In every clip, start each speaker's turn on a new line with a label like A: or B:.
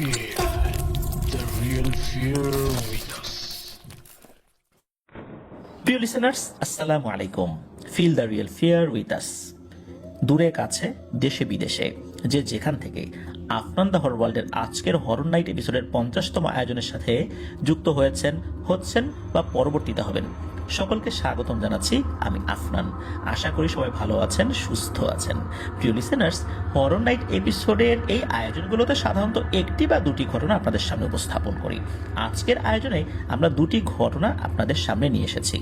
A: Feel the real fear with us.
B: প্রিয় listeners, আসসালামু আলাইকুম। Feel the real fear with us. দূরে কাছে, দেশে বিদেশে, যে যেখান থেকে আফনান দ্য হরর ওয়ার্ল্ডের আজকের হরর নাইট এপিসোডের 50তম আয়োজনের সাথে যুক্ত হচ্ছেন বা পরবর্তীতে হবেন, সকলকে স্বাগতম জানাচ্ছি। আমি আফনান। আশা করি সবাই ভালো আছেন, সুস্থ আছেন। প্রিয় লিসেনার্স, হরর নাইট এপিসোডের এই আয়োজনগুলোতে সাধারণত একটি বা দুটি ঘটনা আপনাদের সামনে উপস্থাপন করি। আজকের আয়োজনে আমরা দুটি ঘটনা আপনাদের সামনে নিয়ে এসেছি।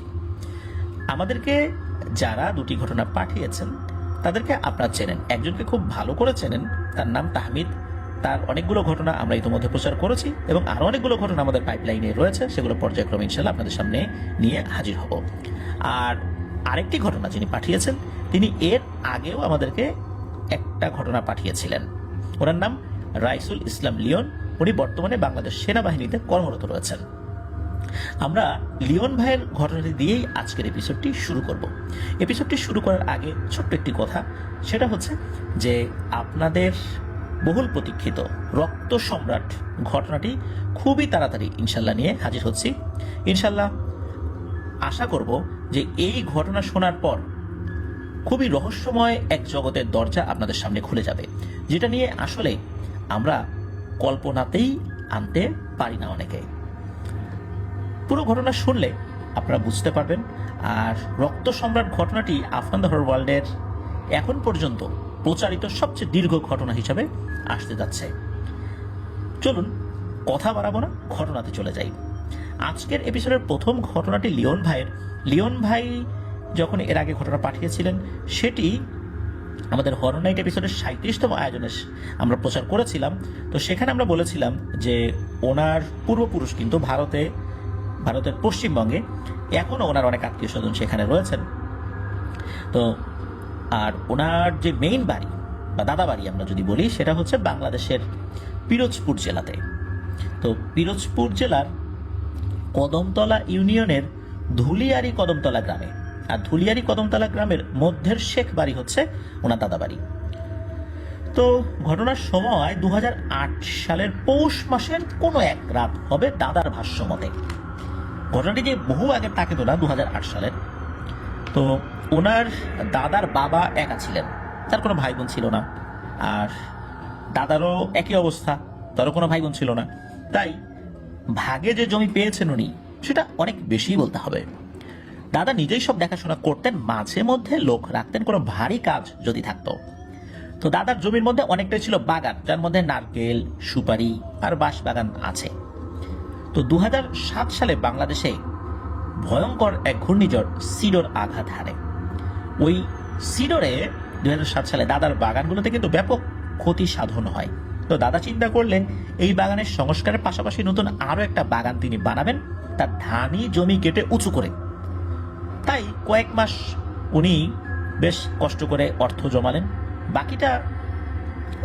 B: আমাদেরকে যারা দুটি ঘটনা পাঠিয়েছেন তাদেরকে আপনারা চেনেন, একজনকে খুব ভালো করে চেনেন, তার নাম তাহমিদ। তার অনেকগুলো ঘটনা আমরা ইতিমধ্যে প্রচার করেছি এবং আরও অনেকগুলো ঘটনা আমাদের পাইপলাইনে রয়েছে, সেগুলো পর্যায়ক্রমে ইনশাল্লাহ আপনাদের সামনে নিয়ে হাজির হব। আর আরেকটি ঘটনা যিনি পাঠিয়েছেন, তিনি এর আগেও আমাদেরকে একটা ঘটনা পাঠিয়েছিলেন। ওনার নাম রাইসুল ইসলাম লিওন। উনি বর্তমানে বাংলাদেশ সেনাবাহিনীতে কর্মরত রয়েছেন। আমরা লিওন ভাইয়ের ঘটনাটি দিয়েই আজকের এপিসোডটি শুরু করব। এপিসোডটি শুরু করার আগে ছোট্ট একটি কথা, সেটা হচ্ছে যে আপনাদের বহুল প্রতীক্ষিত রক্ত সম্রাট ঘটনাটি খুবই তাড়াতাড়ি ইনশাল্লাহ নিয়ে হাজির হচ্ছি। ইনশাল্লাহ আশা করব যে এই ঘটনা শোনার পর খুবই রহস্যময় এক জগতের দরজা আপনাদের সামনে খুলে যাবে, যেটা নিয়ে আসলে আমরা কল্পনাতেই আনতে পারি না অনেকে। পুরো ঘটনা শুনলে আপনারা বুঝতে পারবেন। আর রক্ত সম্রাট ঘটনাটি আফনান দ্য হরর ওয়ার্ল্ডের এখন পর্যন্ত প্রচারিত সবচেয়ে দীর্ঘ ঘটনা হিসাবে আসতে যাচ্ছে। চলুন কথা বাড়াবো না, ঘটনাতে চলে যাই। আজকের এপিসোডের প্রথম ঘটনাটি লিওন ভাইয়ের। লিওন ভাই যখন এর আগে ঘটনা পাঠিয়েছিলেন, সেটি আমাদের হরর নাইট এপিসোডের 37তম আয়োজনে আমরা প্রচার করেছিলাম। তো সেখানে আমরা বলেছিলাম যে ওনার পূর্বপুরুষ কিন্তু ভারতের পশ্চিমবঙ্গে, এখনও ওনার অনেক আত্মীয় স্বজন সেখানে রয়েছেন। তো আর ওনার যে মেইন বাড়ি বা দাদা বাড়ি আমরা যদি বলি, সেটা হচ্ছে বাংলাদেশের পিরোজপুর জেলাতে। তো পিরোজপুর জেলার কদমতলা ইউনিয়নের ধুলিয়ারি কদমতলা গ্রামে। আর ধুলিয়ারি কদমতলা গ্রামের মধ্যের শেখ বাড়ি হচ্ছে ওনার দাদা বাড়ি। তো ঘটনার সময় 2008 সালের পৌষ মাসের কোনো এক রাত হবে দাদার ভাষ্য মতে। ঘটনাটি যে বহু আগে তা কিন্তু না, 2008 সালের। তো ওনার দাদার বাবা একা ছিলেন, তার কোনো ভাই বোন ছিল না। আর দাদারও একই অবস্থা, তারও কোনো ভাই বোন ছিল না। তাই ভাগে যে জমি পেয়েছেন উনি, সেটা অনেক বেশি বলতে হবে। দাদা নিজেই সব দেখাশোনা করতেন, মাঝে মধ্যে লোক রাখতেন কোনো ভারী কাজ যদি থাকতো। তো দাদার জমির মধ্যে অনেকটাই ছিল বাগান, যার মধ্যে নারকেল, সুপারি আর বাঁশ বাগান আছে। তো 2007 সালে বাংলাদেশে ভয়ঙ্কর এক ঘূর্ণিঝড় সিডর আঘাত হানে। ওই সিডরে 2007 সালে দাদার বাগানগুলোতে কিন্তু ব্যাপক ক্ষতি সাধন হয়। তো দাদা চিন্তা করলেন এই বাগানের সংস্কারের পাশাপাশি নতুন আরো একটা বাগান তিনি বানাবেন, তার ধানি জমি কেটে উঁচু করে। তাই কয়েক মাস উনি বেশ কষ্ট করে অর্থ জমালেন। বাকিটা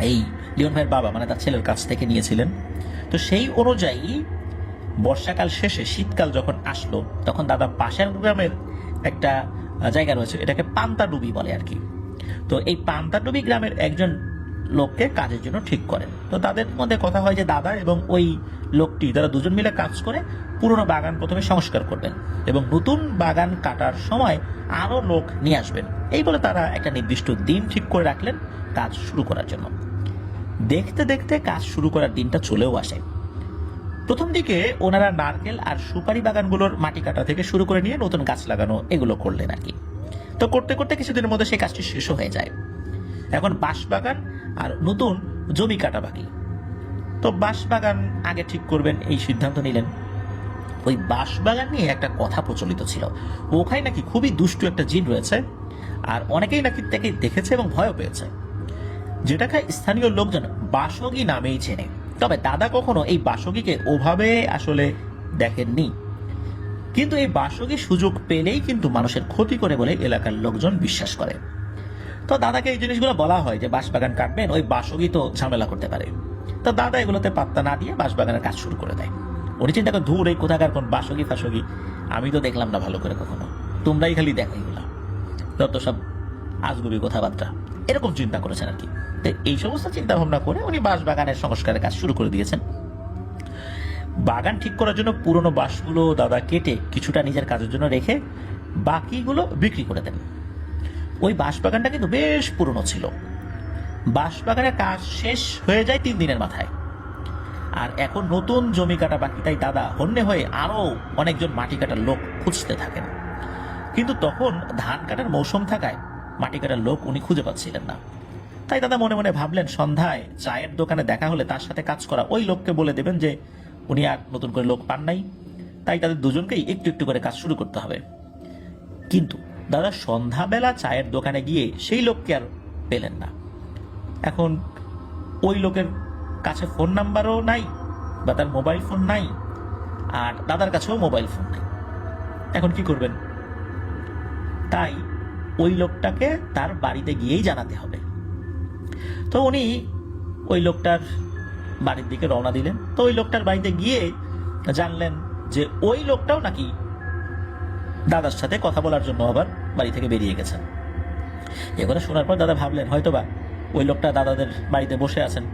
B: এই লিওন ভাইয়ের বাবা মানে তার ছেলের কাছ থেকে নিয়েছিলেন। তো সেই অনুযায়ী বর্ষাকাল শেষে শীতকাল যখন আসলো, তখন দাদা পাশের গ্রামের একটা জায়গা রয়েছে, এটাকে পান্তাডুবি বলে আর কি। তো এই পান্তাডুবি গ্রামের একজন লোককে কাজের জন্য ঠিক করেন। তো তাদের মধ্যে কথা হয় যে দাদা এবং ওই লোকটি, তারা দুজন মিলে কাজ করে পুরনো বাগান প্রথমে সংস্কার করবেন এবং নতুন বাগান কাটার সময় আরো লোক নিয়ে আসবেন। এই বলে তারা একটা নির্দিষ্ট দিন ঠিক করে রাখলেন কাজ শুরু করার জন্য। দেখতে দেখতে কাজ শুরু করার দিনটা চলেও আসে। প্রথম দিকে ওনারা নারকেল আর সুপারি বাগানগুলোর মাটি কাটা থেকে শুরু করে নিয়ে নতুন গাছ লাগানো এগুলো করলেন আর কি। তো করতে করতে কিছুদিনের মধ্যে সেই কাজটি শেষ হয়ে যায়। এখন বাঁশ বাগান আর নতুন জমি কাটা বাকি। তো বাঁশ বাগান আগে ঠিক করবেন এই সিদ্ধান্ত নিলেন। ওই বাঁশ বাগান নিয়ে একটা কথা প্রচলিত ছিল, ওখানে নাকি খুবই দুষ্টু একটা জিন রয়েছে, আর অনেকেই নাকি তাকে দেখেছে এবং ভয়ও পেয়েছে, যেটাকে স্থানীয় লোকজন বাসগী নামেই চেনে। তবে দাদা কখনো এই বাসগীকে ওভাবে আসলে দেখেননি, কিন্তু এই বাসগী সুযোগ পেলেই কিন্তু মানুষের ক্ষতি করে বলে এলাকার লোকজন বিশ্বাস করে। তো দাদাকে এই জিনিসগুলো বলা হয় যে বাঁশবাগান কাটবেন, ওই বাসগী তো ঝামেলা করতে পারে। তো দাদা এগুলোতে পাত্তা না দিয়ে বাঁশবাগানের কাজ শুরু করে দেয়। উনি চিন্তা করে, ধূর এই কোথাকার কোন বাসগী ফাসগী, আমি তো দেখলাম না ভালো করে কখনো, তোমরাই খালি দেখাই হলো, যত সব আজগুবি কথাবার্তা, এরকম চিন্তা করেছেন আর কি। তো এই সমস্ত চিন্তা ভাবনা করে উনি বাঁশ বাগানের সংস্কারের কাজ শুরু করে দিয়েছেন। বাগান ঠিক করার জন্য পুরনো বাঁশগুলো দাদা কেটে কিছুটা নিজের কাজের জন্য রেখে বাকিগুলো বিক্রি করে দেন। ওই বাঁশ বাগানটা কিন্তু বেশ পুরনো ছিল। বাঁশ বাগানের কাজ শেষ হয়ে যায় 3 দিনের মাথায়। আর এখন নতুন জমি কাটা বাকি, তাই দাদা হন্যে হয়ে আরো অনেকজন মাটি কাটার লোক খুঁজতে থাকেন। কিন্তু তখন ধান কাটার মৌসুম থাকায় মাটি কাটার লোক উনি খুঁজে পাচ্ছিলেন না। তাই দাদা মনে মনে ভাবলেন সন্ধ্যায় চায়ের দোকানে দেখা হলে তার সাথে কাজ করা ওই লোককে বলে দেবেন যে উনি আর নতুন করে লোক পান নাই, তাই তাদের দুজনকেই একটু একটু করে কাজ শুরু করতে হবে। কিন্তু দাদা সন্ধ্যাবেলা চায়ের দোকানে গিয়ে সেই লোককে আর পেলেন না। এখন ওই লোকের কাছে ফোন নাম্বারও নাই বা তার মোবাইল ফোন নাই, আর দাদার কাছেও মোবাইল ফোন নাই। এখন কি করবেন? তাই ওই লোকটাকে তার বাড়িতে গিয়েই জানাতে হবে। তো উনি ওই লোকটার বাড়ির দিকে রওনা দিলেন। তো ওই লোকটার বাড়িতে গিয়ে জানলেন যে ওই লোকটাও নাকি দাদার সাথে কথা বলার জন্য আবার বাড়ি থেকে বেরিয়ে গেছেন। এগুলো শোনার পর দাদা ভাবলেন হয়তোবা ওই লোকটা দাদাদের বাড়িতে বসে আছেন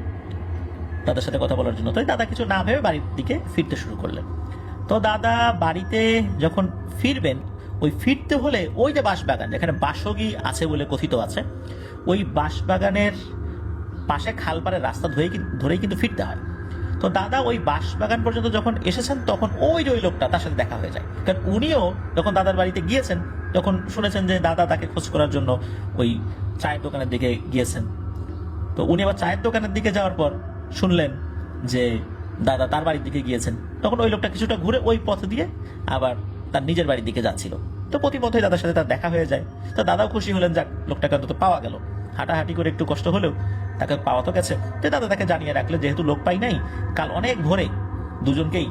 B: দাদার সাথে কথা বলার জন্য। তাই দাদা কিছু না ভেবে বাড়ির দিকে ফিরতে শুরু করলেন। তো দাদা বাড়িতে যখন ফিরবেন, ওই ফিরতে হলে ওই যে বাঁশবাগান যেখানে বাসগী আছে বলে কথিত আছে, ওই বাঁশবাগানের পাশে খালপাড়ের রাস্তা ধরেই কিন্তু ফিরতে হয়। তো দাদা ওই বাঁশবাগান পর্যন্ত যখন এসেছেন তখন ওই যে ওই লোকটা তার সাথে দেখা হয়ে যায়। কারণ উনিও যখন দাদার বাড়িতে গিয়েছেন তখন শুনেছেন যে দাদা তাকে খোঁজ করার জন্য ওই চায়ের দোকানের দিকে গিয়েছেন। তো উনি আবার চায়ের দোকানের দিকে যাওয়ার পর শুনলেন যে দাদা তার বাড়ির দিকে গিয়েছেন। তখন ওই লোকটা কিছুটা ঘুরে ওই পথ দিয়ে আবার তার নিজের বাড়ির দিকে যাচ্ছিল। তো প্রতিমধ্যে দাদার সাথে তার দেখা হয়ে যায়। তো দাদাও খুশি হলেন, যাক লোকটাকে অন্তত পাওয়া গেল। হাঁটাহাঁটি করে একটু কষ্ট হলেও তাকে পাওয়া তো গেছে। তো দাদা তাকে জানিয়ে রাখলে যেহেতু লোক পাই নাই, কাল অনেক ভোরে দুজনকেই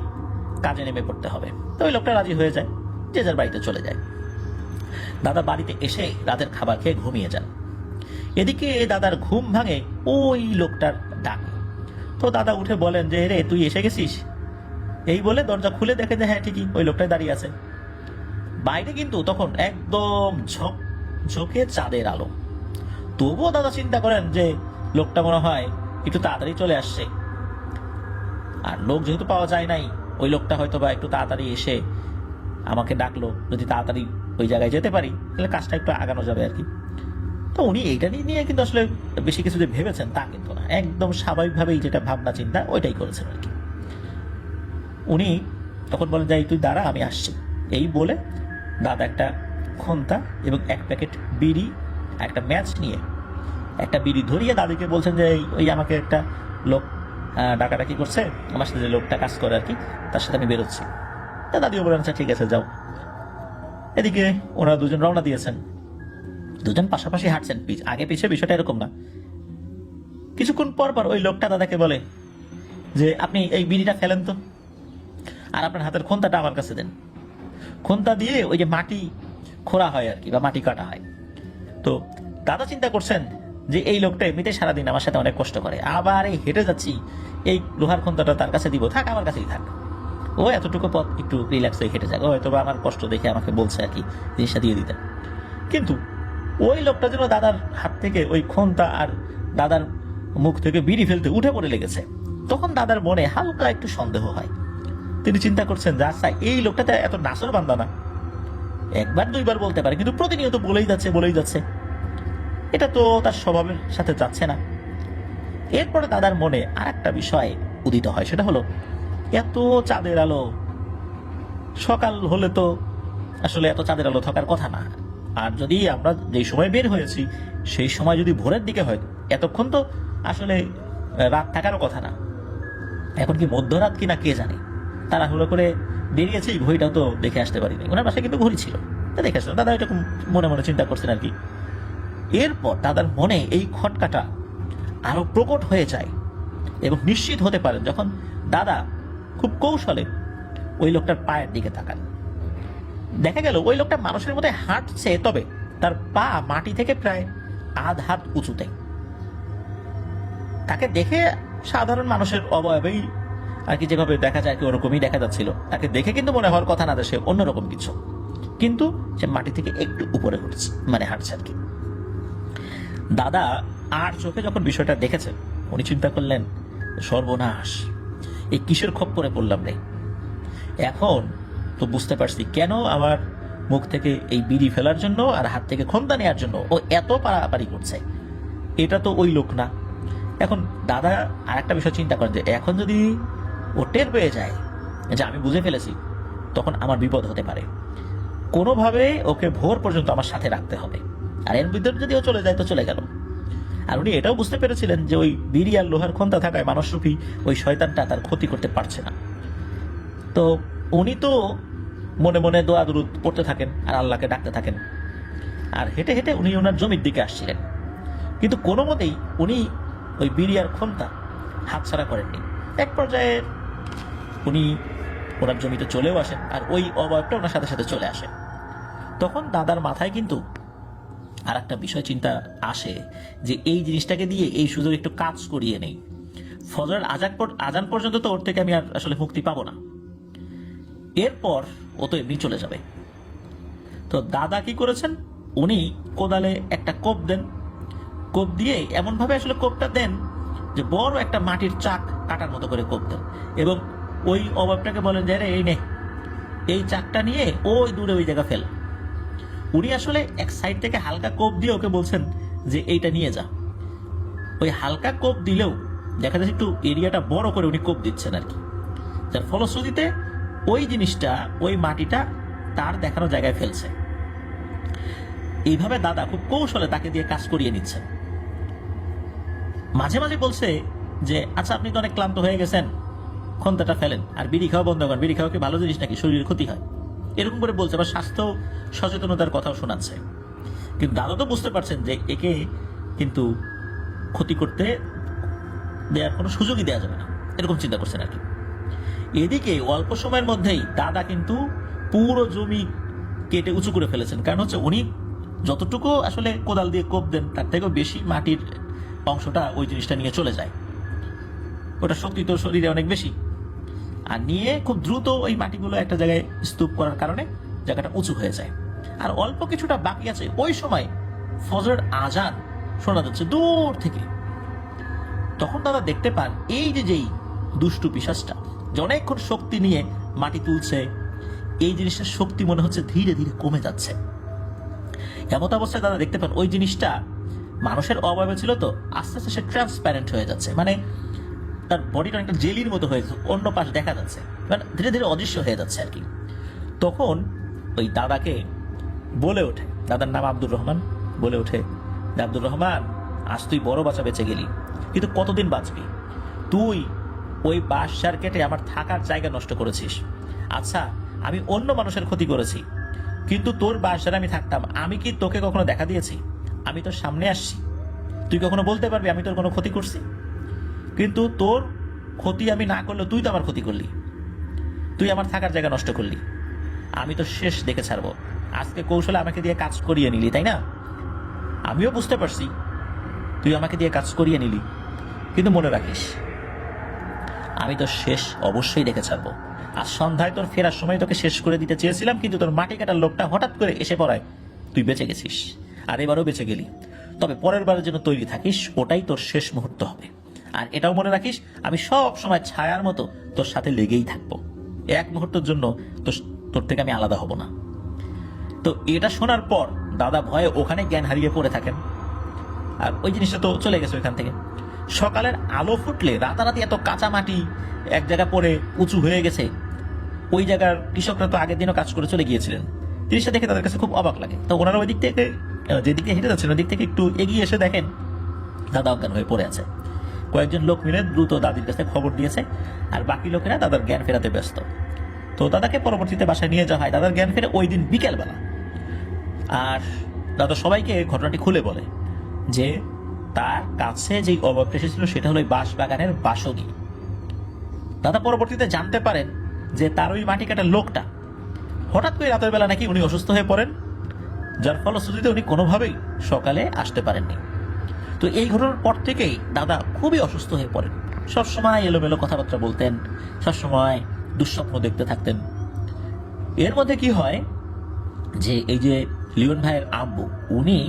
B: কাজে নেমে পড়তে হবে। তো ওই লোকটা রাজি হয়ে যায়, যে যার বাড়িতে চলে যায়। দাদা বাড়িতে এসে রাতের খাবার খেয়ে ঘুমিয়ে যান। এদিকে দাদার ঘুম ভাঙে ওই লোকটার ডাক। তো দাদা উঠে বলেন যে রে তুই এসে গেছিস। এই বলে দরজা খুলে দেখে যে হ্যাঁ ঠিকই ওই লোকটাই দাঁড়িয়ে আছে। বাইরে কিন্তু তখন একদম ঝোঁকে চাঁদের আলো। তবুও দাদা চিন্তা করেন যে লোকটা মনে হয় একটু তাড়াতাড়ি চলে আসছে। আর লোক যেহেতু পাওয়া যায় নাই, ওই লোকটা হয়তো বা একটু তাড়াতাড়ি এসে আমাকে ডাকলো, যদি তাড়াতাড়ি ওই জায়গায় যেতে পারি তাহলে কাজটা একটু আগানো যাবে আর কি। তো উনি এইটা নিয়ে কিন্তু আসলে বেশি কিছু যে ভেবেছেন তা কিন্তু না, একদম স্বাভাবিকভাবেই যেটা ভাবনা চিন্তা ওইটাই করেছেন আর কি। উনি তখন বলেন যাই তুই দাঁড়া আমি আসছি। এই বলে দাদা একটা খন্তা এবং 1 প্যাকেট বিড়ি একটা ম্যাচ নিয়ে একটা বিড়ি ধরিয়ে দাদিকে বলছেন যে ওই আমাকে একটা লোক ডাকাডাকি করছে, আমার সাথে যে লোকটা কাজ করে আর কি, তার সাথে আমি বেরোচ্ছি। তা দাদিও বলেন আচ্ছা ঠিক আছে যাও। এদিকে ওরা দুজন রওনা দিয়েছেন, দুজন পাশাপাশি হাঁটছেন, আগে পিছিয়ে বিষয়টা এরকম না। কিছুক্ষণ পর পর ওই লোকটা দাদাকে বলে যে আপনি এই বিড়িটা ফেলেন তো, আর আপনার হাতের খন্তাটা আমার কাছে দেন। খন্তা দিয়ে ওই যে মাটি খোঁড়া হয় আর কি, বা মাটি কাটা হয়। তো দাদা চিন্তা করছেন যে এই লোকটা এমনিতে সারাদিন আমার সাথে অনেক কষ্ট করে, আবার এই হেঁটে যাচ্ছি, এই লোহার খন্তাটা তার কাছে দিব, থাক আমার কাছেই থাক, ও এতটুকু পথ একটু রিল্যাক্স হয়ে হেঁটে যাক, হয়তো আমার কষ্ট দেখে আমাকে বলছে আর কি জিনিসটা দিয়ে দিতে। কিন্তু ওই লোকটা যেন দাদার হাত থেকে ওই খন্তা আর দাদার মুখ থেকে বিড়ি ফেলতে উঠে পড়ে লেগেছে। তখন দাদার মনে হালকা একটু সন্দেহ হয়। তিনি চিন্তা করছেন যে আচ্ছা এই লোকটাতে এত নাসর বান্দা না, 1বার 2বার বলতে পারে কিন্তু প্রতিনিয়ত বলেই যাচ্ছে, এটা তো তার স্বভাবের সাথে যাচ্ছে না। এরপরে দাদার মনে আর একটা বিষয় উদিত হয়, সেটা হলো এত চাঁদের আলো, সকাল হলে তো আসলে এত চাঁদের আলো থাকার কথা না। আর যদি আমরা যেই সময় বের হয়েছি সেই সময় যদি ভোরের দিকে হয়, এতক্ষণ তো আসলে রাত থাকারও কথা না। এখন কি মধ্যরাত কিনা কে জানে, তাড়াহুড়ো করে বেরিয়েছি, ঘড়িটাও তো দেখে আসতে পারিনি। ওনার বাসায় কিন্তু ঘড়ি ছিল, তা দেখে আসলাম। দাদা এরকম মনে মনে চিন্তা করছেন আর কি। এরপর দাদার মনে এই খটকাটা আরো প্রকট হয়ে যায় এবং নিশ্চিত হতে পারেন যখন দাদা খুব কৌশলে ওই লোকটার পায়ের দিকে তাকান। দেখা গেল ওই লোকটা মানুষের মধ্যে হাঁটছে, তবে তার পা মাটি থেকে প্রায় আধ হাত উঁচুতে। তাকে দেখে সাধারণ মানুষের অবয়বেই আর কি যেভাবে দেখা যায় কি ওরকমই দেখা যাচ্ছিল। তাকে দেখে কিন্তু মনে হওয়ার কথা না যে সে অন্যরকম কিছু, কিন্তু সে মাটি থেকে একটু উপরে উঠছে, মানে হাঁটছে আর কি। দাদা আর চোখে যখন বিষয়টা দেখেছেন, উনি চিন্তা করলেন, সর্বনাশ, এই কিসের খপ্পরে পড়লাম রে। এখন তো বুঝতে পারছি কেন আমার মুখ থেকে এই বিড়ি ফেলার জন্য আর হাত থেকে খন্তা নেওয়ার জন্য ও এত পারাপারি করছে। এটা তো ওই লোক না। এখন দাদা আর একটা বিষয় চিন্তা করেন যে এখন যদি ও টের পেয়ে যায় যে আমি বুঝে ফেলেছি, তখন আমার বিপদ হতে পারে। কোনোভাবে ওকে ভোর পর্যন্ত আমার সাথে রাখতে হবে, আর এর ভিতরে যদি ও চলে যায় তো চলে গেল। আর উনি এটাও বুঝতে পেরেছিলেন যে ওই বিড়ি আর লোহার খন্তা থাকায় মানসরূপী ওই শয়তানটা তার ক্ষতি করতে পারছে না। তো উনি তো মনে মনে দোয়া দুরুদ পড়তে থাকেন আর আল্লাহকে ডাকতে থাকেন, আর হেঁটে হেঁটে উনি ওনার জমির দিকে আসছিলেন। কিন্তু কোনো মতেই উনি ওই বিড়ি আর খন্তা হাতছাড়া করেননি। এক পর্যায়ে উনি ওনার জমিতে চলেও আসেন, আর ওই অবয়বটা ওনার সাথে সাথে চলে আসে। তখন দাদার মাথায় কিন্তু আর একটা বিষয় চিন্তা আসে যে এই জিনিসটাকে দিয়ে এই সুযোগ একটু কাজ করিয়ে নেই। ফজরের আজান পর্যন্ত তো ওর থেকে আমি আর আসলে মুক্তি পাবো না, এরপর ও তো এমনি চলে যাবে। তো দাদা কি করেছেন, উনি কোদালে একটা কোপ দেন। কোপ দিয়ে এমন ভাবে আসলে কোপটা দেন যে বড় একটা মাটির চাক কাটার মতো করে কোপ দেন, এবং ওই অভাবটাকে বলেন যে এই নে, এই চাকটা নিয়ে ওই দূরে ওই জায়গা ফেল। উনি আসলে এক সাইড থেকে হালকা কোপ দিয়ে ওকে বলছেন যে এইটা নিয়ে যা। ওই হালকা কোপ দিলেও দেখা যাচ্ছে একটু এরিয়াটা বড় করে উনি কোপ দিচ্ছেন আর কি, যার ফলশ্রুতিতে ওই জিনিসটা, ওই মাটিটা তার দেখানো জায়গায় ফেলছে। এইভাবে দাদা খুব কৌশলে তাকে দিয়ে কাজ করিয়ে নিচ্ছেন। মাঝে মাঝে বলছে যে আচ্ছা, আপনি তো অনেক ক্লান্ত হয়ে গেছেন, খন্তাটা ফেলেন আর বিড়ি খাওয়া বন্ধ করেন। বিড়ি খাওয়া কি ভালো জিনিস নাকি? শরীরের ক্ষতি হয়। এরকম করে বলছে, বা স্বাস্থ্য সচেতনতার কথাও শোনাচ্ছে। কিন্তু দাদা তো বুঝতে পারছেন যে একে কিন্তু ক্ষতি করতে দেওয়ার কোনো সুযোগই দেওয়া যাবে না, এরকম চিন্তা করছেন আর কি। এদিকে অল্প সময়ের মধ্যেই দাদা কিন্তু পুরো জমি কেটে উঁচু করে ফেলেছেন। কারণ হচ্ছে উনি যতটুকু আসলে কোদাল দিয়ে কোপ দেন তার থেকেও বেশি মাটির অংশটা ওই জিনিসটা নিয়ে চলে যায়। ওটা শক্তি তো শরীরে অনেক বেশি, আর নিয়ে খুব দ্রুত ওই মাটিগুলো একটা জায়গায় স্তূপ করার কারণে জায়গাটা উঁচু হয়ে যায়। আর অল্প কিছুটা বাকি আছে, ওই সময় ফজরের আজান শোনা যাচ্ছে দূর থেকে। তখন দাদা দেখতে পান এই যেই দুষ্টু পিশাচটা যে অনেকক্ষণ শক্তি নিয়ে মাটি তুলছে, এই জিনিসটার শক্তি মনে হচ্ছে ধীরে ধীরে কমে যাচ্ছে। এমত অবস্থায় দাদা দেখতে পান ওই জিনিসটা মানুষের অবয়বে ছিল, তো আস্তে আস্তে সে ট্রান্সপ্যারেন্ট হয়ে যাচ্ছে, মানে তার বডিটা অনেকটা জেলির মতো হয়ে যাচ্ছে, অন্য পাশ দেখা যাচ্ছে, মানে ধীরে ধীরে অদৃশ্য হয়ে যাচ্ছে আর কি। তখন ওই দাদাকে বলে ওঠে, দাদার নাম আব্দুর রহমান, বলে ওঠে যে আব্দুর রহমান, আজ তুই বড় বাঁচা বেঁচে গেলি, কিন্তু কতদিন বাঁচবি? তুই ওই বাঁশ সার কেটে আমার থাকার জায়গা নষ্ট করেছিস। আচ্ছা, আমি অন্য মানুষের ক্ষতি করেছি, কিন্তু তোর বাঁশ সারে আমি থাকতাম, আমি কি তোকে কখনো দেখা দিয়েছি? আমি তোর সামনে আসছি, তুই কখনো বলতে পারবি আমি তোর কোনো ক্ষতি করছি? কিন্তু তোর ক্ষতি আমি না করলেও তুই তো আমার ক্ষতি করলি, তুই আমার থাকার জায়গা নষ্ট করলি, আমি তো শেষ দেখে ছাড়বো। আজকে কৌশলে আমাকে দিয়ে কাজ করিয়ে নিলি, তাই না? আমিও বুঝতে পারছি তুই আমাকে দিয়ে কাজ করিয়ে নিলি, কিন্তু মনে রাখিস আমি তো শেষ অবশ্যই দেখে ছাড়বো। আর সন্ধ্যায় তোর ফেরার সময় তোকে শেষ করে দিতে চেয়েছিলাম, কিন্তু তোর মাটি কাটার লোকটা হঠাৎ করে এসে পড়ায় তুই বেঁচে গেছিস, আর এবারও বেঁচে গেলি। তবে পরের বারের জন্য তৈরি থাকিস, ওটাই তোর শেষ মুহূর্ত হবে। আর এটাও মনে রাখিস, আমি সব সময় ছায়ার মতো তোর সাথে লেগেই থাকবো, এক মুহূর্তের জন্য তোর থেকে আমি আলাদা হব না। তো এটা শোনার পর দাদা ভয়ে ওখানে জ্ঞান হারিয়ে পড়ে থাকেন, আর ওই জিনিসটা তো চলে গেছে ওইখান থেকে। সকালের আলো ফুটলে রাতারাতি এত কাঁচা মাটি এক জায়গা পড়ে উঁচু হয়ে গেছে, ওই জায়গার কৃষকরা তো আগের দিনও কাজ করে চলে গিয়েছিলেন। জিনিসটা দেখে তাদের কাছে খুব অবাক লাগে। তো ওনারা ওই দিক থেকে, যেদিকে হেঁটে যাচ্ছেন ওই দিক থেকে একটু এগিয়ে এসে দেখেন দাদা অজ্ঞান হয়ে পড়ে আছে। কয়েকজন লোক মিলে দ্রুত দাদির কাছে খবর দিয়েছে, আর বাকি লোকেরা দাদার জ্ঞান ফেরাতে ব্যস্ত। তো দাদাকে পরবর্তীতে বাসায় নিয়ে যাওয়া হয়। দাদার জ্ঞান ফেরে ওই দিন বিকেলবেলা, আর দাদা সবাইকে ঘটনাটি খুলে বলে যে তার কাছে যেই অভাবটা এসেছিল সেটা হলো বাঁশ বাগানের বাসগী। দাদা পরবর্তীতে জানতে পারেন যে তার ওই মাটি কাটার লোকটা হঠাৎ করে রাতের বেলা নাকি উনি অসুস্থ হয়ে পড়েন, যার ফলশ্রুতিতে উনি কোনোভাবেই সকালে আসতে পারেননি। তো এই ঘটনার পর থেকেই দাদা খুবই অসুস্থ হয়ে পড়েন, সবসময় এলোমেলো কথাবার্তা বলতেন, সবসময় দুঃস্বপ্ন দেখতে থাকতেন। এর মধ্যে কি হয় যে এই যে লিওন ভাইয়ের আব্বু, উনি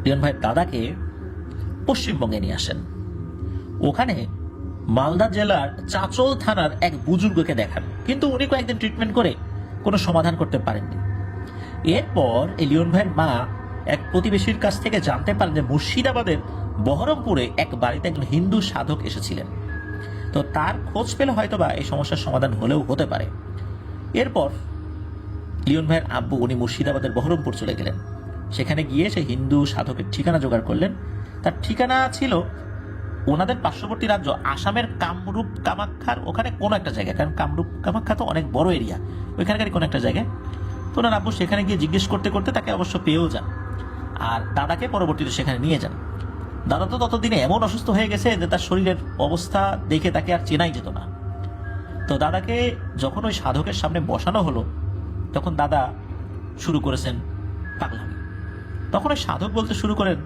B: লিওন ভাইয়ের দাদাকে পশ্চিমবঙ্গে নিয়ে আসেন। ওখানে মালদা জেলার চাঁচল থানার এক বুজুর্গকে দেখান, কিন্তু উনি কয়েকদিন ট্রিটমেন্ট করে কোনো সমাধান করতে পারেননি। এরপর এই লিওন ভাইয়ের মা এক প্রতিবেশীর কাছ থেকে জানতে পারেন যে মুর্শিদাবাদের বহরমপুরে এক বাড়িতে একজন হিন্দু সাধক এসেছিলেন। তো তার খোঁজ পেলে হয়তোবা এই সমস্যার সমাধান হলেও হতে পারে। এরপর লিওন ভাইয়ের আব্বু উনি মুর্শিদাবাদের বহরমপুর চলে গেলেন। সেখানে গিয়ে সেই হিন্দু সাধকের ঠিকানা জোগাড় করলেন। তার ঠিকানা ছিল ওনাদের পার্শ্ববর্তী রাজ্য আসামের কামরূপ কামাখ্যার ওখানে কোনো একটা জায়গায়, কারণ কামরূপ কামাখ্যা তো অনেক বড় এরিয়া, ওইখানকারই কোনো একটা জায়গায়। তো ওনার আব্বু সেখানে গিয়ে জিজ্ঞেস করতে করতে তাকে অবশ্য পেয়েও যান, আর দাদাকে পরবর্তীতে সেখানে নিয়ে যান। দাদা তো ততদিনে এমন অসুস্থ হয়ে গেছে যে তার শরীরের অবস্থা দেখে তাকে আর চেনাই যেত না। তো দাদাকে যখন ওই সাধকের সামনে বসানো হলো, তখন দাদা শুরু করেছেন পাগলামি। তখন ওই সাধক বলতে শুরু করেন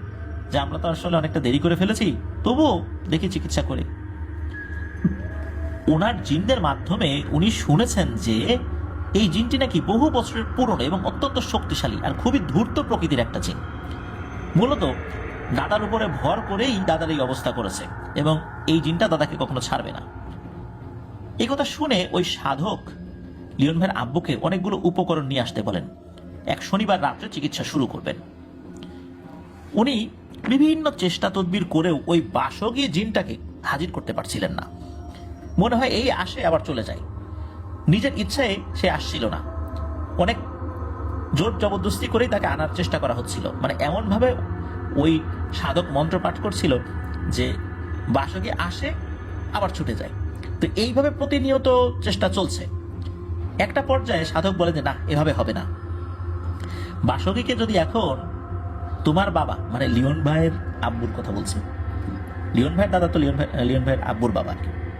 B: যে আমরা তো আসলে অনেকটা দেরি করে ফেলেছি, তবুও দেখি চিকিৎসা করে। ওনার জিনদের মাধ্যমে উনি শুনেছেন যে এই জিনটি নাকি বহু বছরের পুরনো এবং অত্যন্ত শক্তিশালী আর খুবই ধূর্ত প্রকৃতির একটা জিন। মূলত দাদার উপরে ভর করেই দাদার এই অবস্থা করেছে, এবং এই জিনটা দাদাকে কখনো ছাড়বে না। এই কথা শুনে ওই সাধক লিওন ভাইয়ের আব্বুকে অনেকগুলো উপকরণ নিয়ে আসতে বলেন। এক শনিবার রাত্রে চিকিৎসা শুরু করবেন। উনি বিভিন্ন চেষ্টা তদবির করেও ওই বাসগী জিনটাকে হাজির করতে পারছিলেন না। মনে হয় এই আসে আবার চলে যায়, নিজের ইচ্ছায় সে আসছিল না। অনেক জোর জবরদস্তি করেই তাকে আনার চেষ্টা করা হচ্ছিল, মানে এমন ভাবে ওই সাধক মন্ত্র পাঠ করছিল যে বাসগী আসে আবার ছুটে যায়। তো এইভাবে প্রতিনিয়ত চেষ্টা চলছে। একটা পর্যায়ে সাধক বলে যে না, এভাবে হবে না। বাসগীকে যদি এখন তোমার বাবা, মানে লিওন ভাইয়ের আব্বুর কথা বলছি, লিওন ভাইয়ের দাদা তো লিওন ভাইয়ের আব্বুর বাবা।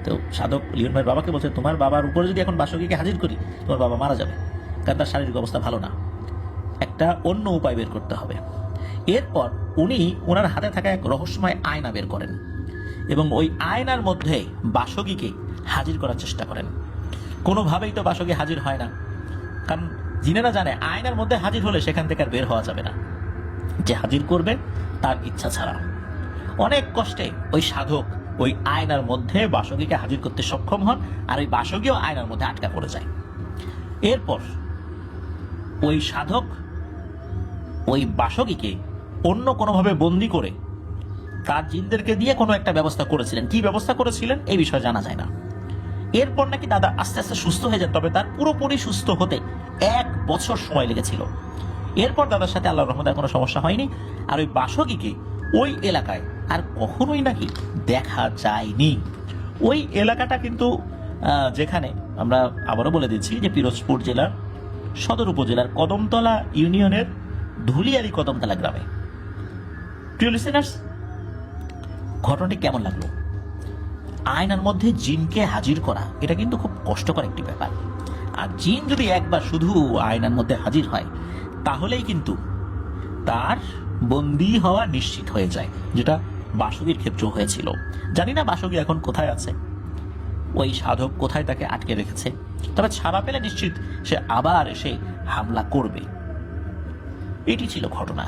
B: তো সাধক লিওন ভাইয়ের বাবাকে বলছে তোমার বাবার উপরে যদি এখন বাসগীকে হাজির করি, তোমার বাবা মারা যাবে, কারণ তার শারীরিক অবস্থা ভালো না। একটা অন্য উপায় বের করতে হবে। এরপর উনি ওনার হাতে থাকা এক রহস্যময় আয়না বের করেন এবং ওই আয়নার মধ্যে বাসগীকে হাজির করার চেষ্টা করেন। কোনোভাবেই তো বাসগী হাজির হয় না, কারণ জিনেরা জানে আয়নার মধ্যে হাজির হলে সেখান থেকে আর বের হওয়া যাবে না, যে হাজির করবে তার ইচ্ছা ছাড়া। অনেক কষ্টে ওই সাধক ওই আয়নার মধ্যে বাসগীকে হাজির করতে সক্ষম হন, আর ওই বাসগীও আয়নার মধ্যে আটকা পড়ে যায়। এরপর ওই সাধক ওই বাসগীকে অন্য কোনোভাবে বন্দি করে তার জিনদেরকে দিয়ে কোনো একটা ব্যবস্থা করেছিলেন। কি ব্যবস্থা করেছিলেন এই বিষয়ে জানা যায় না। এরপর নাকি দাদা আস্তে আস্তে সুস্থ হয়ে যান, তবে তার পুরোপুরি সুস্থ হতে 1 বছর সময় লেগেছিল। এরপর দাদার সাথে আল্লাহর রহমতে কোনো সমস্যা হয়নি, আর ওই বাসগীকে ওই এলাকায় আর কখনোই নাকি দেখা যায়নি। ওই এলাকাটা কিন্তু যেখানে আমরা আবারও বলে দিচ্ছি যে পিরোজপুর জেলার সদর উপজেলার কদমতলা ইউনিয়নের ধুলিয়ারি কদমতলা গ্রামে। প্রিয় লিসেনার্স, ঘটনাটি কেমন লাগলো? আয়নার মধ্যে জিনকে হাজির করা এটা কিন্তু খুব কষ্টকর একটি ব্যাপার। আর জিন যদি একবার শুধু আয়নার মধ্যে হাজির হয়, তাহলেই কিন্তু তার বন্দী হওয়া নিশ্চিত হয়ে যায়, যেটা বাসগীর ক্ষেত্রেও হয়েছিল। জানি না বাসগী এখন কোথায় আছে, ওই সাধক কোথায় তাকে আটকে রেখেছে, তবে ছাড়া পেলে নিশ্চিত সে আবার এসে হামলা করবে। এটি ছিল ঘটনা।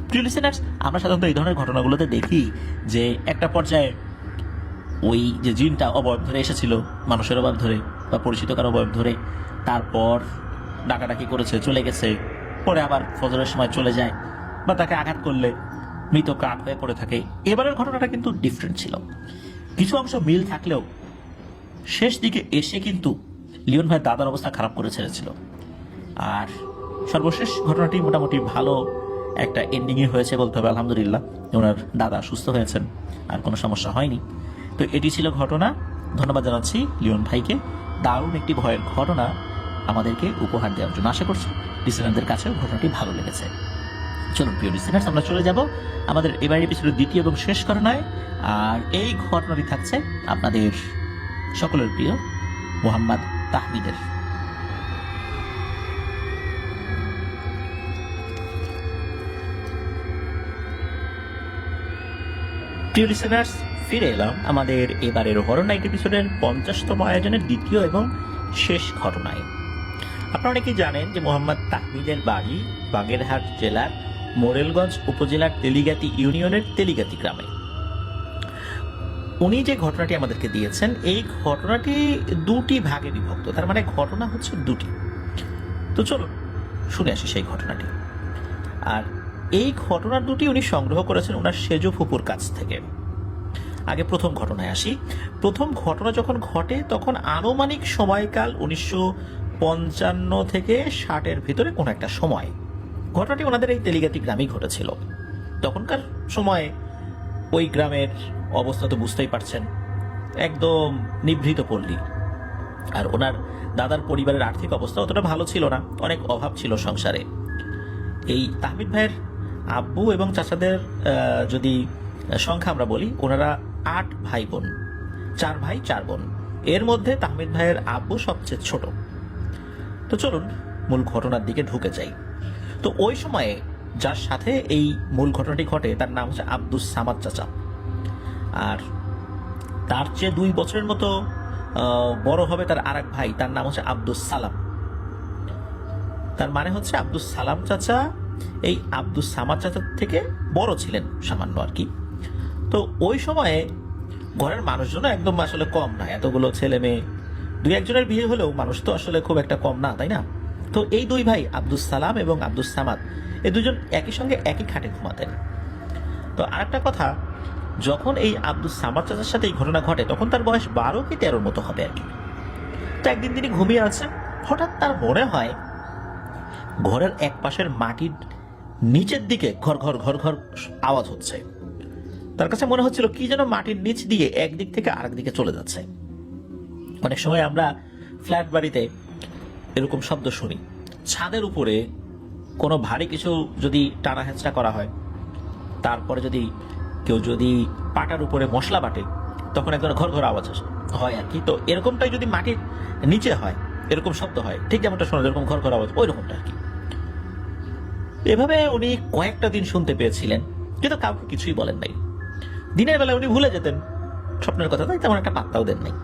B: প্রিয় লিসেনার্স, আমরা সাধারণত এই ধরনের ঘটনাগুলোতে দেখি যে একটা পর্যায়ে ওই যে জিনটা অবয়ব ধরে এসেছিল, মানুষের অভাব ধরে বা পরিচিত কারো অবয়ব ধরে, তারপর ডাকাডাকি করেছে, চলে গেছে, পরে আবার ফজরের সময় চলে যায়, বা তাকে আঘাত করলে মৃত কাঠ হয়ে পড়ে থাকে। এবারের ঘটনাটা কিন্তু ডিফারেন্ট ছিল। কিছু অংশ মিল থাকলেও শেষ দিকে এসে কিন্তু লিওন ভাইয়ের দাদার অবস্থা খারাপ করে ছেড়েছিল। আর সর্বশেষ ঘটনাটি মোটামুটি ভালো একটা এন্ডিংয়ে হয়েছে বলতে হবে, আলহামদুলিল্লাহ। ওনার দাদা সুস্থ হয়েছেন, আর কোনো সমস্যা হয়নি। তো এটি ছিল ঘটনা। ধন্যবাদ জানাচ্ছি লিওন ভাইকে, দারুণ একটি ভয়ের ঘটনা আমাদেরকে উপহার দেওয়ার জন্য। আশা করছি লিসেনারদের কাছেও ঘটনাটি ভালো লেগেছে। চলুন প্রিয় লিসেনার্স, আমরা চলে যাব আমাদের এবারের এপিসোডের দ্বিতীয় এবং শেষ ঘটনায়। আর এই ঘটনাটি থাকছে আপনাদের সকলের প্রিয় মোহাম্মদ তাহমিদের। প্রিয় লিসেনার্স, ফিরে এলাম আমাদের এবারের হরর নাইট এপিসোডের 50তম আয়োজনের দ্বিতীয় এবং শেষ ঘটনায়। আপনারা অনেকেই জানেন যে মোহাম্মদ তাহমিদের বাড়ি বাগেরহাট জেলার মোরেলগঞ্জ উপজেলার তেলিগাতি ইউনিয়নের তেলিগাতি গ্রামে। উনি যে ঘটনাটি আমাদেরকে দিয়েছেন এই ঘটনাটি দুটি ভাগে বিভক্ত, তার মানে ঘটনা হচ্ছে দুটি। তো চলো শুনে আসি সেই ঘটনাটি। আর এই ঘটনা দুটি উনি সংগ্রহ করেছেন ওনার সেজ ফুপুর কাছ থেকে। আগে প্রথম ঘটনায় আসি। প্রথম ঘটনা যখন ঘটে তখন আনুমানিক সময়কাল 1955 থেকে 60-এর ভিতরে কোন একটা সময়। ঘটনাটি ওনাদের এই তেলিগাতি গ্রামেই ঘটেছিল। তখনকার সময়ে ওই গ্রামের অবস্থা তো বুঝতেই পারছেন, একদম নিভৃত পল্লী। আর ওনার দাদার পরিবারের আর্থিক অবস্থা অতটা ভালো ছিল না, অনেক অভাব ছিল সংসারে। এই তাহমিদ ভাইয়ের আব্বু এবং চাচাদের যদি সংখ্যা আমরা বলি, ওনারা 8 ভাই বোন, 4 ভাই 4 বোন। এর মধ্যে তাহমিদ ভাইয়ের আব্বু সবচেয়ে ছোট। তো চলুন মূল ঘটনার দিকে ঢুকে যাই। তো ওই সময়ে যার সাথে এই মূল ঘটনাটি ঘটে তার নাম হচ্ছে আব্দুস সামাদ চাচা। আর তার চেয়ে 2 বছরের মতো বড় হবে তার আরেক ভাই, তার নাম হচ্ছে আব্দুস সালাম। তার মানে হচ্ছে আব্দুস সালাম চাচা এই আব্দুস সামাদ চাচার থেকে বড় ছিলেন সামান্য আর কি। তো ওই সময়ে ঘরের মানুষজন একদম আসলে কম না, এতগুলো ছেলে মেয়ে, 2-1 জনের বিয়ে হলেও মানুষ তো আসলে খুব একটা কম না, তাই না? তো এই 2 ভাই আব্দুস সালাম এবং আব্দুস সামাদ, এই দুজন একই সঙ্গে একই খাটে ঘুমাতেন। তো আরেকটা কথা, যখন এই আব্দুস সামাদ চাচার সাথে এই ঘটনা ঘটে তখন তার বয়স 12 কি 13-র মতো হবে আর কি। তো একদিন তিনি ঘুমিয়ে আছেন, হঠাৎ তার মনে হয় ঘরের এক পাশের মাটির নিচের দিকে ঘর ঘর ঘর ঘর আওয়াজ হচ্ছে। তার কাছে মনে হচ্ছিল কি যেন মাটির নিচ দিয়ে একদিক থেকে আরেক দিকে চলে যাচ্ছে। অনেক সময় আমরা ফ্ল্যাট বাড়িতে এরকম শব্দ শুনি। ছাদের উপরে কোনো ভারী কিছু যদি টানা হেঁচড়া করা হয়, তারপরে যদি কেউ পাটার উপরে মশলা বাটে, তখন একদম ঘর ঘর আওয়াজ হয় আর কি। তো এরকমটাই যদি মাটির নিচে হয় এরকম শব্দ হয়, ঠিক যেমনটা শোনা যেরকম ঘর ঘর আওয়াজ, ওই রকমটা আর কি। এভাবে উনি কয়েকটা দিন শুনতে পেয়েছিলেন, কিন্তু কাউকে কিছুই বলেন নাই। দিনের বেলা উনি ভুলে যেতেন স্বপ্নের কথা, তাই তেমন একটা পাত্তাও দেন নাই।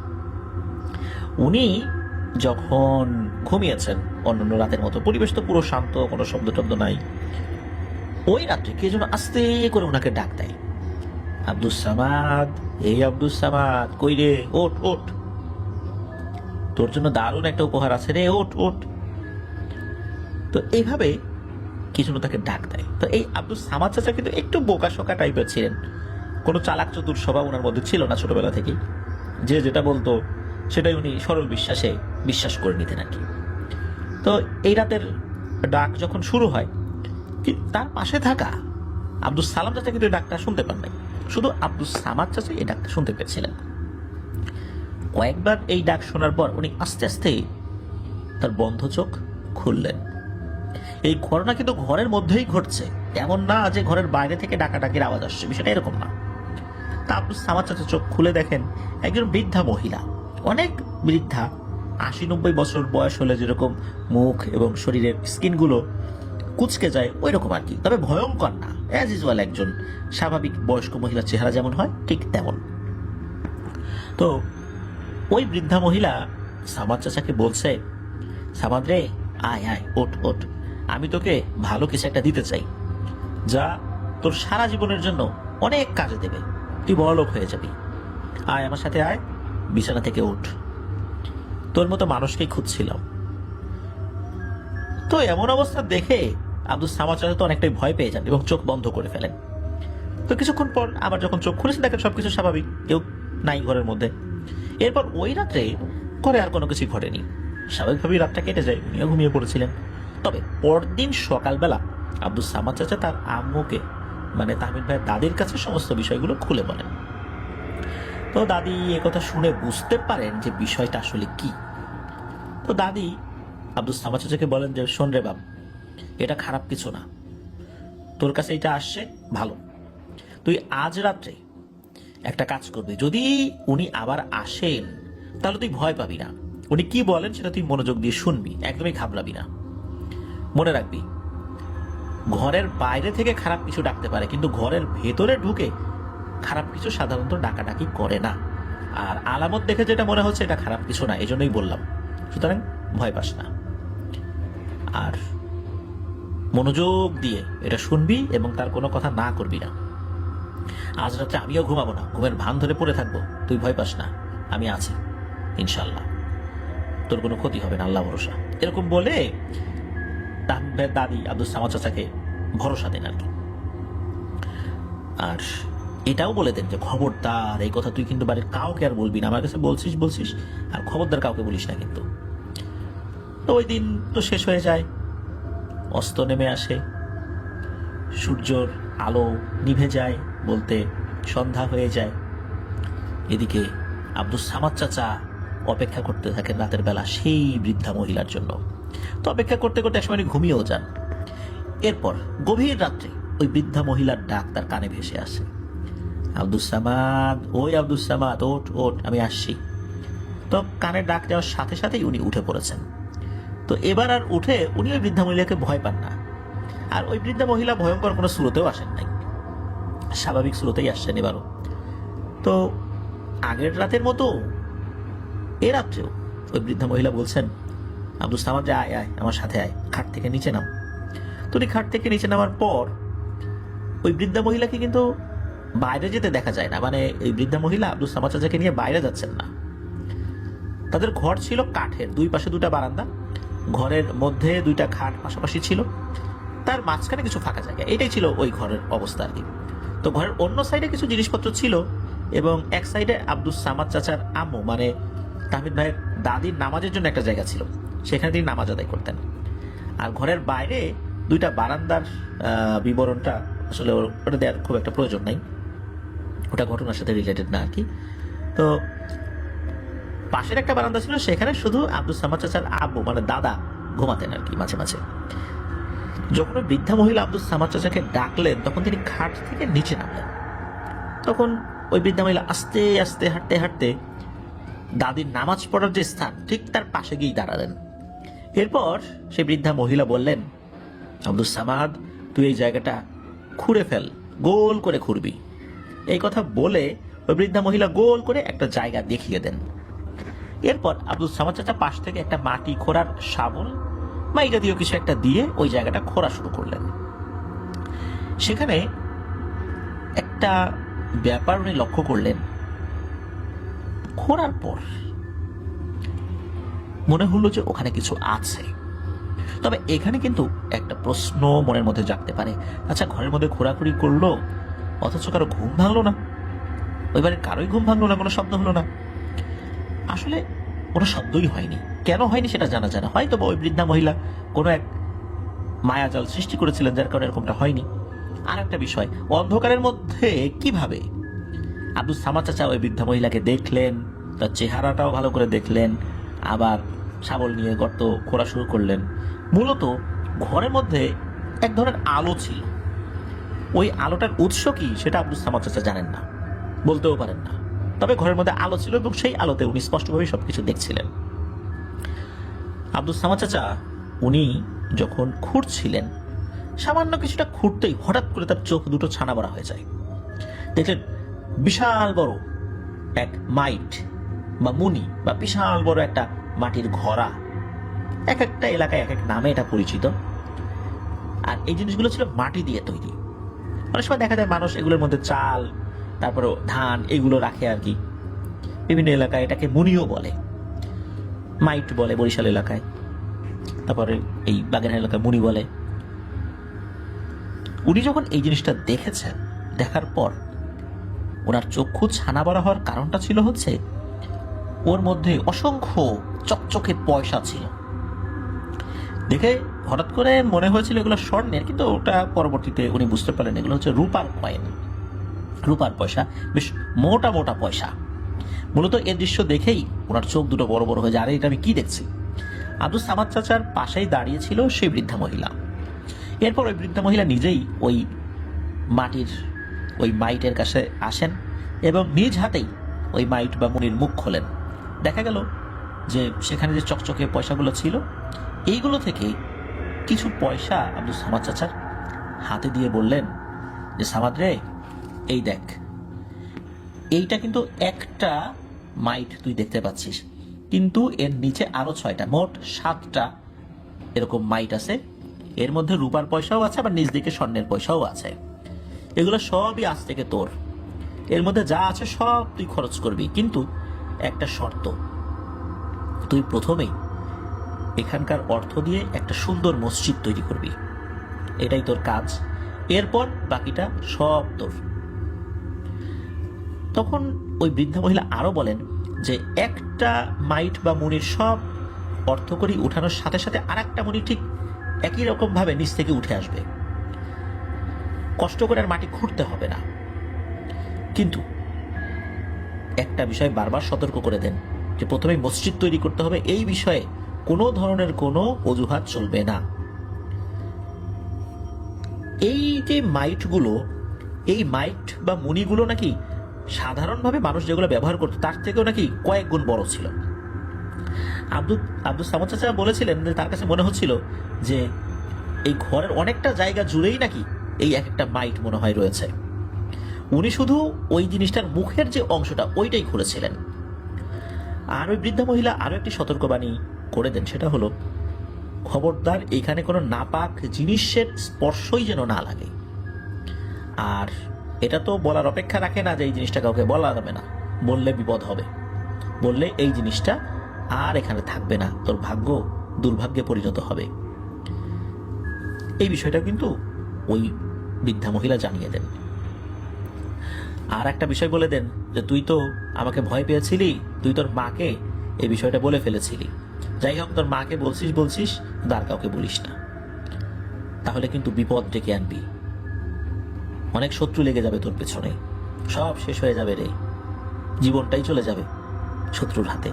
B: উনি যখন ঘুমিয়েছেন অন্যান্য রাতের মতো, পরিবেশ তো পুরো শান্ত, কোনো শব্দ টব্দ নাই। ওই রাত্রে কে যেন আস্তে করে ওনাকে ডাক দেয়, আব্দুস সামাদ, এই আব্দুস সামাদ, কই রে, ওঠ ওঠ, তোর জন্য দারুণ একটা উপহার আছে রে, ওঠ ওঠ। তো এইভাবে কি যেন তাকে ডাক দেয়। তো এই আব্দুস সামাদ চাচা কিন্তু একটু বোকাশোকা টাইপের ছিলেন, কোনো চালাক চতুর স্বভাব ওনার মধ্যে ছিল না ছোটবেলা থেকেই। যে যেটা বলতো সেটাই উনি সরল বিশ্বাসে বিশ্বাস করে নিতেন আর কি। তো এই রাতের ডাক যখন শুরু হয়, তার পাশে থাকা আব্দুস সালাম চাচা কিন্তু এই ডাকটা শুনতে পান নাই, শুধু আব্দুস সামাদ চাচা এই ডাকটা শুনতে পেয়েছিলেন। কয়েকবার এই ডাক শোনার পর উনি আস্তে আস্তে তার বন্ধ চোখ খুললেন। এই ঘটনা কিন্তু ঘরের মধ্যেই ঘটছে, এমন না যে ঘরের বাইরে থেকে ডাকাডাকির আওয়াজ আসছে, বিষয়টা এরকম না। তা আব্দুস সামাদ চাচা চোখ খুলে দেখেন একজন বৃদ্ধা মহিলা, অনেক বৃদ্ধা, 80-90 বছর বয়স হলে যেরকম মুখ এবং শরীরের স্কিনগুলো কুচকে যায় ওই রকম আর কি, তবে ভয়ঙ্কর না, অ্যাজ ইউজুয়াল একজন স্বাভাবিক বয়স্ক মহিলার চেহারা যেমন হয় ঠিক তেমন। তো ওই বৃদ্ধা মহিলা সামাদ চাচাকে বলছে, সামাদ রে, আয় আয়, ওঠ ওঠ, আমি তোকে ভালো কিছু একটা দিতে চাই, যা তোর সারা জীবনের জন্য অনেক কাজে দেবে, তুই বড়লোক হয়ে যাবি, আয় আমার সাথে আয়, বিছানা থেকে উঠ, তোর মতো মানুষকেই খুঁজছিলাম। তো এমন অবস্থা দেখে আব্দুস সামাদ চাচা তো অনেকটাই ভয় পেয়ে যান এবং চোখ বন্ধ করে ফেলেন। তো কিছুক্ষণ পর আবার যখন চোখ খুলেছেন দেখেন সবকিছু স্বাভাবিক, কেউ নাই ঘরের মধ্যে। এরপর ওই রাত্রে ঘরে আর কোনো কিছু ঘটেনি, স্বাভাবিকভাবেই রাতটা কেটে যায়, উনিও ঘুমিয়ে পড়েছিলেন। তবে পরদিন সকালবেলা আব্দুস সামাদ চাচা তার আম্মুকে, মানে তাহমিদ ভাইয়ের দাদির কাছে সমস্ত বিষয়গুলো খুলে বলেন। তো দাদি একথা শুনে বুঝতে পারেন যে বিষয়টা আসলে কি। তো দাদি আব্দুস সামাদ চাচাকে বলেন যে, শোন রে বাপ, এটা খারাপ কিছু না, তোর কাছে এটা আসছে ভালো, তুই আজ রাত্রে একটা কাজ করবি, যদি উনি আবার আসেন তাহলে তুই ভয় পাবি না, উনি কি বলেন সেটা তুই মনোযোগ দিয়ে শুনবি, একদমই ঘাবড়াবি না। মনে রাখবি, ঘরের বাইরে থেকে খারাপ কিছু ডাকতে পারে, কিন্তু ঘরের ভেতরে ঢুকে খারাপ কিছু সাধারণত ডাকাডাকি করে না। আর আলামত দেখে যেটা মনে হচ্ছে এটা খারাপ কিছু না, এজন্যই বললাম, সুতরাং ভয় পাস না, আর মনোযোগ দিয়ে এটা শুনবি এবং তার কোনো কথা না করবি না। আজ রাত্রে আমিও ঘুমাবো না, ঘুমের ভান ধরে পড়ে থাকবো। তুই ভয় পাস না, আমি আছি, ইনশাল্লাহ তোর কোনো ক্ষতি হবে না, আল্লাহ ভরসা। এরকম বলে তাহমিদ ভাইয়ের দাদি আব্দুল সামাদ চাচাকে ভরসা দেন আর কি। আর এটাও বলে দেন যে খবরদার এই কথা তুই কিন্তু বাড়ির কাউকে আর বলবি না, আমার কাছে বলছিস আর খবরদার কাউকে বলিস না কিন্তু। তো ওই দিন তো শেষ হয়ে যায়, অস্ত নেমে আসে, সূর্যর আলো নিভে যায়, বলতে সন্ধ্যা হয়ে যায়। এদিকে আব্দুল সামাদ চাচা অপেক্ষা করতে থাকেন রাতের বেলা সেই বৃদ্ধা মহিলার জন্য। তো অপেক্ষা করতে করতে একসময় উনি ঘুমিয়েও যান। এরপর গভীর রাত্রে ওই বৃদ্ধা মহিলার ডাক তার কানে ভেসে আসে, আব্দুল সামাদ, ওই আব্দুল সামাদ, ওঠ ওঠ, আমি আসছি। তো কানে ডাক দেওয়ার সাথে সাথেই উনি উঠে পড়েছেন। তো এবার আর উঠে উনি ওই বৃদ্ধা মহিলাকে ভয় পান না, আর ওই বৃদ্ধা মহিলা ভয়ঙ্কর কোনো স্রোতেও আসেন নাই, স্বাভাবিক স্রোতেই আসছেন এবারও। তো আগের রাতের মতো এ রাত্রেও ওই বৃদ্ধা মহিলা বলছেন, আব্দুল সামাদ, যে আয় আয় আমার সাথে আয়, খাট থেকে নিচে নাম। তো উনি খাট থেকে নিচে নামার পর ওই বৃদ্ধা মহিলাকে কিন্তু বাইরে যেতে দেখা যায় না, মানে এই বৃদ্ধা মহিলা আব্দুল সামাদ চাচাকে নিয়ে বাইরে যাচ্ছেন না। তাদের ঘর ছিল কাঠের, দুই পাশে দুটা বারান্দা, ঘরের মধ্যে দুইটা খাট পাশাপাশি ছিল, তার মাঝখানে কিছু ফাঁকা জায়গা, এটাই ছিল ওই ঘরের অবস্থা আর কি। তো ঘরের অন্য সাইডে কিছু জিনিসপত্র ছিল এবং এক সাইডে আব্দুল সামাদ চাচার আম্মু মানে তাহমিদ ভাইয়ের দাদির নামাজের জন্য একটা জায়গা ছিল, সেখানে তিনি নামাজ আদায় করতেন। আর ঘরের বাইরে দুইটা বারান্দার বিবরণটা আসলে ওটা দেওয়ার খুব একটা প্রয়োজন নাই, ওটা ঘটনার সাথে রিলেটেড না আর কি। তো পাশের একটা বারান্দা ছিল, সেখানে শুধু আব্দুল সামাদ চাচার আব্বু মানে দাদা ঘুমাতেন আর কি মাঝে মাঝে। যখন ওই বৃদ্ধা মহিলা আব্দুল সামাদ চাচাকে ডাকলেন তখন তিনি খাট থেকে নিচে নামলেন। তখন ওই বৃদ্ধা মহিলা আস্তে আস্তে হাঁটতে হাঁটতে দাদির নামাজ পড়ার যে স্থান ঠিক তার পাশে গিয়ে দাঁড়ালেন। এরপর সেই বৃদ্ধা মহিলা বললেন, আব্দুল সামাদ, তুই এই জায়গাটা খুঁড়ে ফেল, গোল করে খুঁড়বি। এই কথা বলে ওই বৃদ্ধা মহিলা গোল করে একটা জায়গা দেখিয়ে দেন। এরপর আব্দুল সামাদ চাচা পাশ থেকে একটা মাটি খোঁড়ার শাবল বা এই জাতীয় কিছু একটা দিয়ে ওই জায়গাটা খোঁড়া শুরু করলেন। সেখানে একটা ব্যাপার উনি লক্ষ্য করলেন, খোঁড়ার পর মনে হলো যে ওখানে কিছু আছে। তবে এখানে কিন্তু একটা প্রশ্ন মনের মধ্যে জাগতে পারে, আচ্ছা ঘরের মধ্যে খোঁড়াখুড়ি করলো অথচ কারো ঘুম ভাঙলো না, ওইবারে কারোই ঘুম ভাঙলো না, কোনো শব্দ হলো না। আসলে কোনো শব্দই হয়নি, কেন হয়নি সেটা জানা যায় না, হয়তো ওই বৃদ্ধা মহিলা কোনো এক মায়াজাল সৃষ্টি করেছিলেন যার কারণে এরকমটা হয়নি। আর একটা বিষয়, অন্ধকারের মধ্যে কিভাবে আব্দুল সামাদ চাচা ওই বৃদ্ধা মহিলাকে দেখলেন, তার চেহারাটাও ভালো করে দেখলেন, আবার শাবল নিয়ে গর্ত খোঁড়া শুরু করলেন। মূলত ঘরের মধ্যে এক ধরনের আলো ছিল, ওই আলোটার উৎস কি সেটা আব্দুল সামাদ চাচা জানেন না, বলতেও পারেন না। তবে ঘরের মধ্যে আলো ছিল এবং সেই আলোতে উনি স্পষ্টভাবে সবকিছু দেখছিলেন। আব্দুল সামাদ চাচা উনি যখন খুঁড়ছিলেন, সামান্য কিছুটা খুঁড়তেই হঠাৎ করে তার চোখ দুটো ছানা বড়া হয়ে যায়। দেখলেন বিশাল বড় এক মাইট বা মুনি বা বিশাল বড় একটা মাটির ঘড়া, এক একটা এলাকায় এক এক নামে এটা পরিচিত। আর এই জিনিসগুলো ছিল মাটি দিয়ে তৈরি। অনেক সময় দেখা যায় মানুষ এগুলোর মধ্যে চাল, তারপরে ধান এগুলো রাখে আর কি। বিভিন্ন এলাকায় এটাকে মুনিও বলে, মাইট বলে বরিশাল এলাকায়, তারপরে এই বাগেরহাট এলাকায় মুনি বলে। উনি যখন এই জিনিসটা দেখেছেন, দেখার পর ওনার চক্ষু ছানা বড়া হওয়ার কারণটা ছিল হচ্ছে ওর মধ্যে অসংখ্য চকচকে পয়সা ছিল। দেখে হঠাৎ করে মনে হয়েছিল এগুলো স্বর্ণের, কিন্তু ওটা পরবর্তীতে উনি বুঝতে পারলেন এগুলো হচ্ছে রূপার কয়েন, রূপার পয়সা, বেশ মোটা মোটা পয়সা। মূলত এর দৃশ্য দেখেই ওনার চোখ দুটো বড় বড় হয়ে যায়, আরে এটা আমি কি দেখছি। আব্দুল সামাদ চাচার পাশেই দাঁড়িয়েছিল সেই বৃদ্ধা মহিলা। এরপর ওই বৃদ্ধা মহিলা নিজেই ওই মাটির ওই মাইটের কাছে আসেন এবং নিজ হাতেই ওই মাইট বা মুনির মুখ খোলেন। দেখা গেল যে সেখানে যে চকচকে পয়সাগুলো ছিল, এইগুলো থেকে কিছু পয়সা আব্দুল সামাদ চাচার হাতে দিয়ে বললেন যে, সামাদ রে, এই দেখ, এইটা কিন্তু একটা মাইট তুই দেখতে পাচ্ছিস, কিন্তু এর নিচে আরো 6টা, মোট 7টা এরকম মাইট আছে। এর মধ্যে রূপার পয়সাও আছে, আবার নিচ দিকে স্বর্ণের পয়সাও আছে। এগুলো সবই আজ থেকে তোর, এর মধ্যে যা আছে সব তুই খরচ করবি, কিন্তু একটা শর্ত, তুই প্রথমেই এখানকার অর্থ দিয়ে একটা সুন্দর মসজিদ তৈরি করবি, এটাই তোর কাজ, এরপর বাকিটা সব তোর। তখন ওই বৃদ্ধা মহিলা আরো বলেন যে একটা মাইট বা মুনির সব অর্থকরী উঠানোর সাথে সাথে আর একটা মুনি ঠিক একই রকম ভাবে নিচ থেকে উঠে আসবে, কষ্ট করে আর মাটি খুঁড়তে হবে না। কিন্তু একটা বিষয় বারবার সতর্ক করে দেন যে প্রথমে মসজিদ তৈরি করতে হবে, এই বিষয়ে কোনো ধরনের কোনো অজুহাত চলবে না। এই যে মাইটগুলো, এই মাইট বা মুনিগুলো নাকি সাধারণভাবে মানুষ যেগুলো ব্যবহার করতো তার থেকেও নাকি কয়েক গুণ বড় ছিল। আব্দুল সামাদ চাচা বলেছিলেন যে তার কাছে মনে হচ্ছিল যে এই ঘরের অনেকটা জায়গা জুড়েই নাকি এই এক একটা মাইট মনে হয় রয়েছে। উনি শুধু ওই জিনিসটার মুখের যে অংশটা ওইটাই খুলেছিলেন। আর ওই বৃদ্ধা মহিলা আরো একটি সতর্কবাণী করে দেন, সেটা হলো খবরদার এইখানে কোনো নাপাক জিনিসের স্পর্শই যেন না লাগে। আর এটা তো বলার অপেক্ষা রাখে না যে এই জিনিসটা কাউকে বলা যাবে না, বললে বিপদ হবে, বললে এই জিনিসটা আর এখানে থাকবে না, তোর ভাগ্য দুর্ভাগ্যে পরিণত হবে। এই বিষয়টা কিন্তু ওই বৃদ্ধা মহিলা জানিয়ে দেন। আর একটা বিষয় বলে দেন যে তুই তো আমাকে ভয় পেয়েছিলি, তুই তোর মাকে এই বিষয়টা বলে ফেলেছিলি, যাই হোক তোর মাকে বলছিস কিন্তু আর কাউকে বলিস না, তাহলে কিন্তু বিপদ ডেকে আনবি, অনেক শত্রু লেগে যাবে তোর পেছনে, সব শেষ হয়ে যাবে রে, জীবনটাই চলে যাবে শত্রুর হাতে,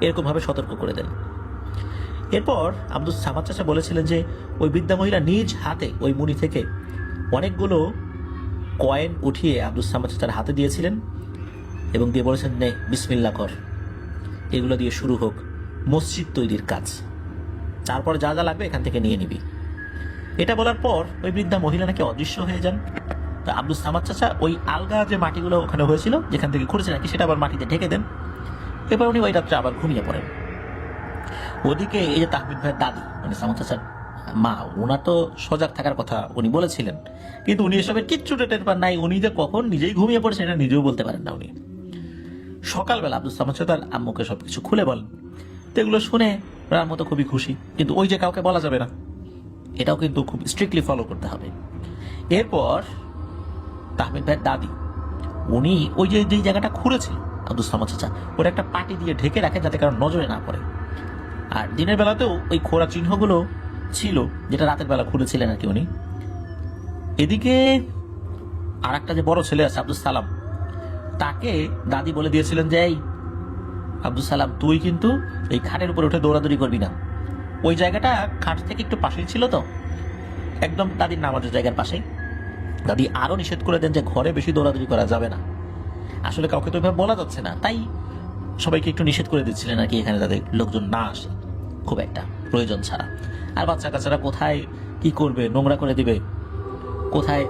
B: এরকম ভাবে সতর্ক করে দেন। এরপর আব্দুল সামাদ চাচা বলেছিলেন যে ওই বৃদ্ধা মহিলা নিজ হাতে ওই মুনি থেকে অনেকগুলো কয়েন উঠিয়ে আব্দুল সামাদ চাচার হাতে দিয়েছিলেন এবং দিয়ে বলেছেন, নে বিসমিল্লাহ কর, এগুলো দিয়ে শুরু হোক মসজিদ তৈরির কাজ, তারপর যা যা লাগবে এখান থেকে নিয়ে নিবি। এটা বলার পর ওই বৃদ্ধা মহিলা নাকি অদৃশ্য হয়ে যান। তা আব্দুল সামাদ চাচা ওই আলগা যে মাটিগুলো ওখানে হয়েছিল যেখান থেকে খুঁড়েছে নাকি সেটা আবার মাটিতে ঢেকে দেন। এবার উনি ওই রাত্রে আবার ঘুমিয়ে পড়েন। ওদিকে এই যে তাহমিদ ভাইয়ের দাদি মানে সামাদ চাচার মা, ওনার তো সজাগ থাকার কথা উনি বলেছিলেন, কিন্তু উনি এসবের কিচ্ছু টের পান নাই। উনি যে কখন নিজেই ঘুমিয়ে পড়েছে এটা নিজেও বলতে পারেন না উনি। সকালবেলা আব্দুল সামাদ চাচা তার আম্মুকে সবকিছু খুলে বলেন, তো এগুলো শুনে ওনার মতো খুবই খুশি, কিন্তু ওই যে কাউকে বলা যাবে না, এটাও কিন্তু খুব স্ট্রিক্টলি ফলো করতে হবে। এরপর তাহমিদ ভাইয়ের দাদি উনি ওই যে যেই জায়গাটা খুঁড়েছিল আব্দুল সামাদ চাচা ওটা একটা পাটি দিয়ে ঢেকে রাখে যাতে কারণ নজরে না পড়ে। আর দিনের বেলাতেও ওই খোঁড়া চিহ্নগুলো ছিল যেটা রাতের বেলা খুঁড়েছিলেন আর কি উনি। এদিকে আর একটা যে বড় ছেলে আছে আব্দুল সালাম, তাকে দাদি বলে দিয়েছিলেন যে এই আব্দুল সালাম তুই কিন্তু এই খাটের উপরে উঠে দৌড়াদৌড়ি করবি না, ওই জায়গাটা খাট থেকে একটু পাশেই ছিল তো, একদম দাদির নামাজের জায়গার পাশেই। দাদি আরো নিষেধ করে দেন যে ঘরে বেশি দৌড়াদৌড়ি করা যাবে না, আসলে কাউকে তো এভাবে বলা যাচ্ছে না, তাই সবাইকে একটু নিষেধ করে দিচ্ছিলেন আর কি, এখানে যাতে লোকজন না আসে খুব একটা প্রয়োজন ছাড়া। আর বাচ্চা কাচ্চারা কোথায় কি করবে, নোংরা করে দিবে, কোথায়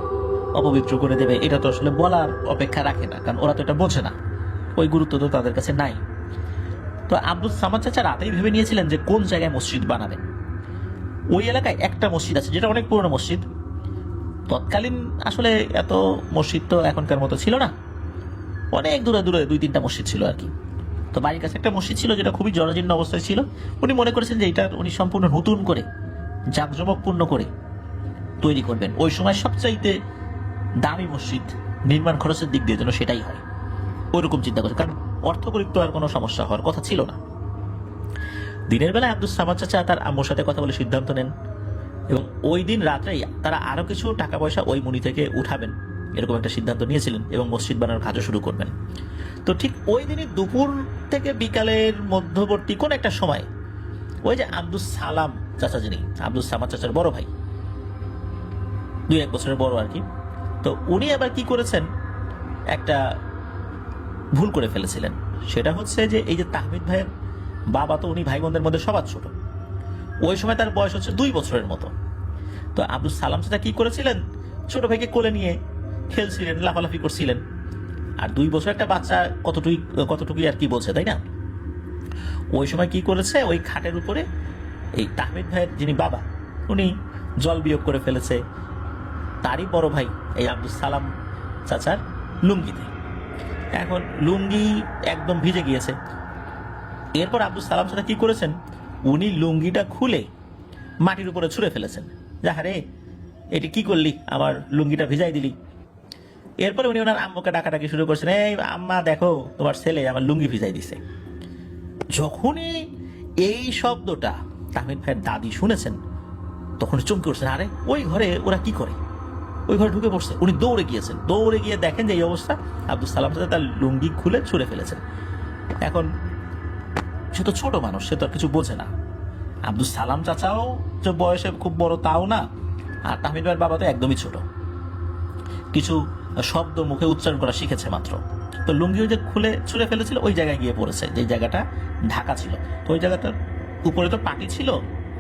B: অপবিত্র করে দেবে, এটা তো আসলে বলার অপেক্ষা রাখে না, কারণ ওরা তো এটা বোঝে না, ওই গুরুত্ব তো তাদের কাছে নাই। তো আব্দুল সামাদ চাচা রাতেই ভেবে নিয়েছিলেন যে কোন জায়গায় মসজিদ বানাবেন। ওই এলাকায় একটা মসজিদ আছে যেটা অনেক পুরনো মসজিদ, তৎকালীন আসলে এত মসজিদ তো এখনকার মতো ছিল না, অনেক দূরে দূরে 2-3টা মসজিদ ছিল আর কি। তো বাড়ির কাছে একটা মসজিদ ছিল যেটা খুবই জরাজীর্ণ অবস্থায় ছিল। উনি মনে করেছেন যে এটা উনি সম্পূর্ণ নতুন করে জাঁকজমকপূর্ণ করে তৈরি করবেন, ওই সময় সবচাইতে দামি মসজিদ নির্মাণ খরচের দিক দিয়ে যেন সেটাই হয়, ওইরকম চিন্তা করছে, কারণ অর্থকরী তো আর কোনো সমস্যা হওয়ার কথা ছিল না। দিনের বেলায় আব্দুল সামাদ চাচা তার আম্মুর সাথে কথা বলে সিদ্ধান্ত নেন এবং ওই দিন রাত্রেই তারা আরো কিছু টাকা পয়সা ওই মুনি থেকে উঠাবেন এরকম একটা সিদ্ধান্ত নিয়েছিলেন এবং মসজিদ বানানোর কাজও শুরু করবেন। তো ঠিক ওই দিনই দুপুর থেকে বিকালের মধ্যবর্তী কোন একটা সময় ওই যে আব্দুল সালাম চাচা, যিনি আব্দুল সামাদ চাচার বড় ভাই, 2-1 বছরের বড় আর কি, তো উনি আবার কি করেছেন, একটা ভুল করে ফেলেছিলেন। সেটা হচ্ছে যে এই যে তাহমিদ ভাইয়ের বাবা, তো উনি ভাই বোনদের মধ্যে সবার ছোট, ওই সময় তার বয়স হচ্ছে 2 বছরের মতো। তো আব্দুল সালাম চাচা কি করেছিলেন, ছোট ভাইকে কোলে নিয়ে খেলছিলেন, লাফালাফি করছিলেন, আর 2 বছর একটা বাচ্চা কতটুকুই আর কি বলছে, তাই না? ওই সময় কি করেছে, ওই খাটের উপরে এই তাহমিদ ভাইয়ের যিনি বাবা উনি জল বিয়োগ করে ফেলেছে, তারই বড় ভাই এই আব্দুল সালাম চাচার লুঙ্গিতে। এখন লুঙ্গি একদম ভিজে গিয়েছে। এরপর আব্দুল সালাম চাচা কি করেছেন, উনি লুঙ্গিটা খুলে মাটির উপরে ছুঁড়ে ফেলেছেন। যাহারে এটি কি করলি, আমার লুঙ্গিটা ভিজাই দিলি। এরপরে উনি ওনার আম্মুকে ডাকাডাকি শুরু করছেন, এই আম্মা দেখো তোমার ছেলে আমার লুঙ্গি ভিজাই দিছে। যখনই এই শব্দটা তাহমিদ ভাইয়ের দাদি শুনেছেন তখন চমকে উঠছেন, আরে ওই ঘরে ওরা কি করে, ওই ঘরে ঢুকে পড়ছে। উনি দৌড়ে গিয়েছেন, দৌড়ে গিয়ে দেখেন যে এই অবস্থা, আব্দুল সালাম চাচা তার লুঙ্গি খুলে ছুঁড়ে ফেলেছেন। এখন সে তো ছোট মানুষ, সে তো আর কিছু বোঝে না। আব্দুল সালাম চাচাও যে বয়সে খুব বড় তাও না, আর তাহমিদ ভাইয়ের বাবা তো একদমই ছোট, কিছু শব্দ মুখে উচ্চারণ করা শিখেছে মাত্র। তো লুঙ্গি ওই যে খুলে ছুঁড়ে ফেলেছিল ওই জায়গায় গিয়ে পড়েছে, যে জায়গাটা ঢাকা ছিল। তো ওই জায়গাটার উপরে তো পাটি ছিল,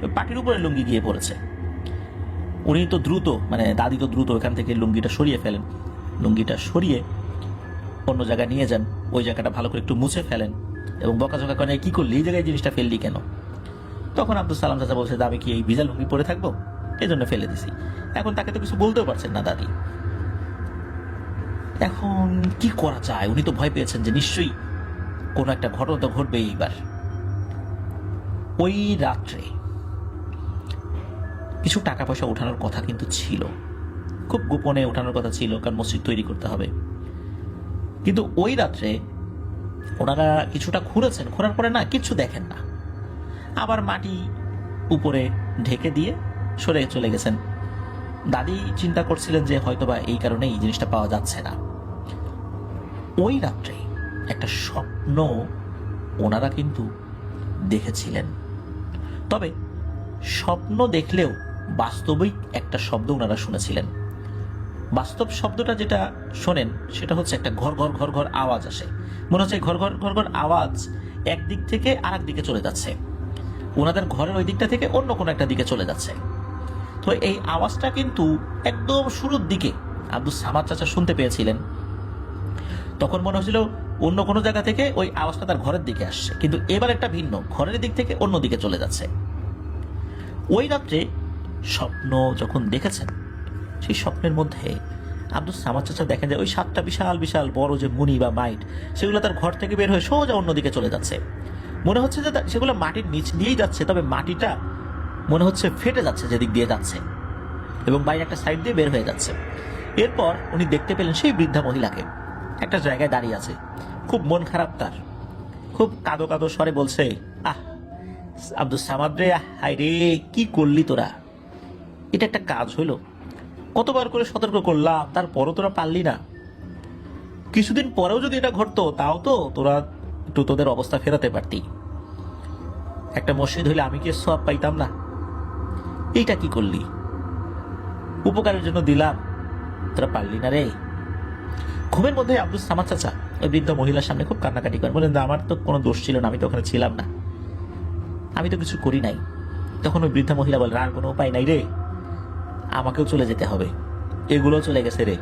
B: ওই পাটির উপরে লুঙ্গি গিয়ে পড়েছে। উনি তো দ্রুত, মানে দাদি তো দ্রুত ওখান থেকে লুঙ্গিটা সরিয়ে ফেলেন। লুঙ্গিটা সরিয়ে অন্য জায়গায় নিয়ে যান, ওই জায়গাটা ভালো করে একটু মুছে ফেলেন এবং বকাঝকা করেন, কি করলি, এই জায়গায় জিনিসটা ফেললি কেন? তখন আব্দুল সালাম চাচা বলছে, আমি কি এই ভিজা লুঙ্গি পরে থাকবো, এই জন্য ফেলে দিছি। এখন তাকে তো কিছু বলতেও পারছেন না দাদি। এখন কি করা যায়, উনি তো ভয় পেয়েছেন যে নিশ্চয়ই কোনো একটা ঘটনা তো ঘটবে এইবার। ওই রাত্রে কিছু টাকা পয়সা ওঠানোর কথা কিন্তু ছিল, খুব গোপনে ওঠানোর কথা ছিল, কারণ মসজিদ তৈরি করতে হবে। কিন্তু ওই রাত্রে ওনারা কিছুটা খুঁড়েছেন, খোঁড়ার পরে না কিছু দেখেন না, আবার মাটি উপরে ঢেকে দিয়ে সরে চলে গেছেন। দাদি চিন্তা করছিলেন যে হয়তোবা এই কারণে এই জিনিসটা পাওয়া যাচ্ছে না। ওই রাত্রে একটা স্বপ্ন ওনারা কিন্তু দেখেছিলেন, তবে স্বপ্ন দেখলেও বাস্তবিক একটা শব্দ ওনারা শুনেছিলেন। বাস্তব শব্দটা যেটা শোনেন সেটা হচ্ছে একটা ঘর ঘর ঘর ঘর আওয়াজ আসে, মনে হচ্ছে ঘর ঘর ঘর ঘর আওয়াজ একদিক থেকে আর এক দিকে চলে যাচ্ছে, ওনাদের ঘরের ওই দিকটা থেকে অন্য কোনো একটা দিকে চলে যাচ্ছে। তো এই আওয়াজটা কিন্তু একদম শুরুর দিকে আব্দুল সামাদ চাচা শুনতে পেয়েছিলেন। তখন মনে হচ্ছিল অন্য কোনো জায়গা থেকে ওই আওয়াজটা তার ঘরের দিকে আসছে, কিন্তু এবার একটা ভিন্ন, ঘরের দিক থেকে অন্য দিকে চলে যাচ্ছে। ওই রাত্রে স্বপ্ন যখন দেখেছেন, সেই স্বপ্নের মধ্যে আব্দুল সামাদ চাচা দেখেন যে ওই 7টা বিশাল বিশাল বড় যে মুনি বা মাইট, সেগুলো তার ঘর থেকে বের হয়ে সোজা অন্যদিকে চলে যাচ্ছে। মনে হচ্ছে যে সেগুলো মাটির নিচ দিয়েই যাচ্ছে, তবে মাটিটা মনে হচ্ছে ফেটে যাচ্ছে যেদিক দিয়ে যাচ্ছে এবং বাইরে একটা সাইড দিয়ে বের হয়ে যাচ্ছে। এরপর উনি দেখতে পেলেন সেই বৃদ্ধা মহিলাকে একটা জায়গায় দাঁড়িয়ে আছে, খুব মন খারাপ তার, খুব কাঁদো কাঁদো স্বরে বলছে, আহ আব্দুল সামাদ রে, হায় রে, কি করলি তোরা, এটা একটা কাজ হইলো, কতবার করে সতর্ক করলাম তারপরও তোরা পারলি না, কিছুদিন পরেও যদি এটা ঘটতো তাও তো তোরা একটু তোদের অবস্থা ফেরাতে পারতি, একটা মসজিদ হইলে আমি কি সওয়াব পাইতাম না, এইটা কি করলি, উপকারের জন্য দিলাম, তোরা পারলি না রে। ঘুমের মধ্যে আব্দুল সামাদ চাচা ওই বৃদ্ধ মহিলার সামনে খুব কান্নাকাটি করেন, বলেন আমার তো কোনো দোষ ছিল না, আমি তো ওখানে ছিলাম না, আমি তো কিছু করি নাই। তখন ওই বৃদ্ধা মহিলা বলেন, আর কোনো উপায় নাই রে, আমাকেও চলে যেতে হবে, এগুলো চলে গেছে রে,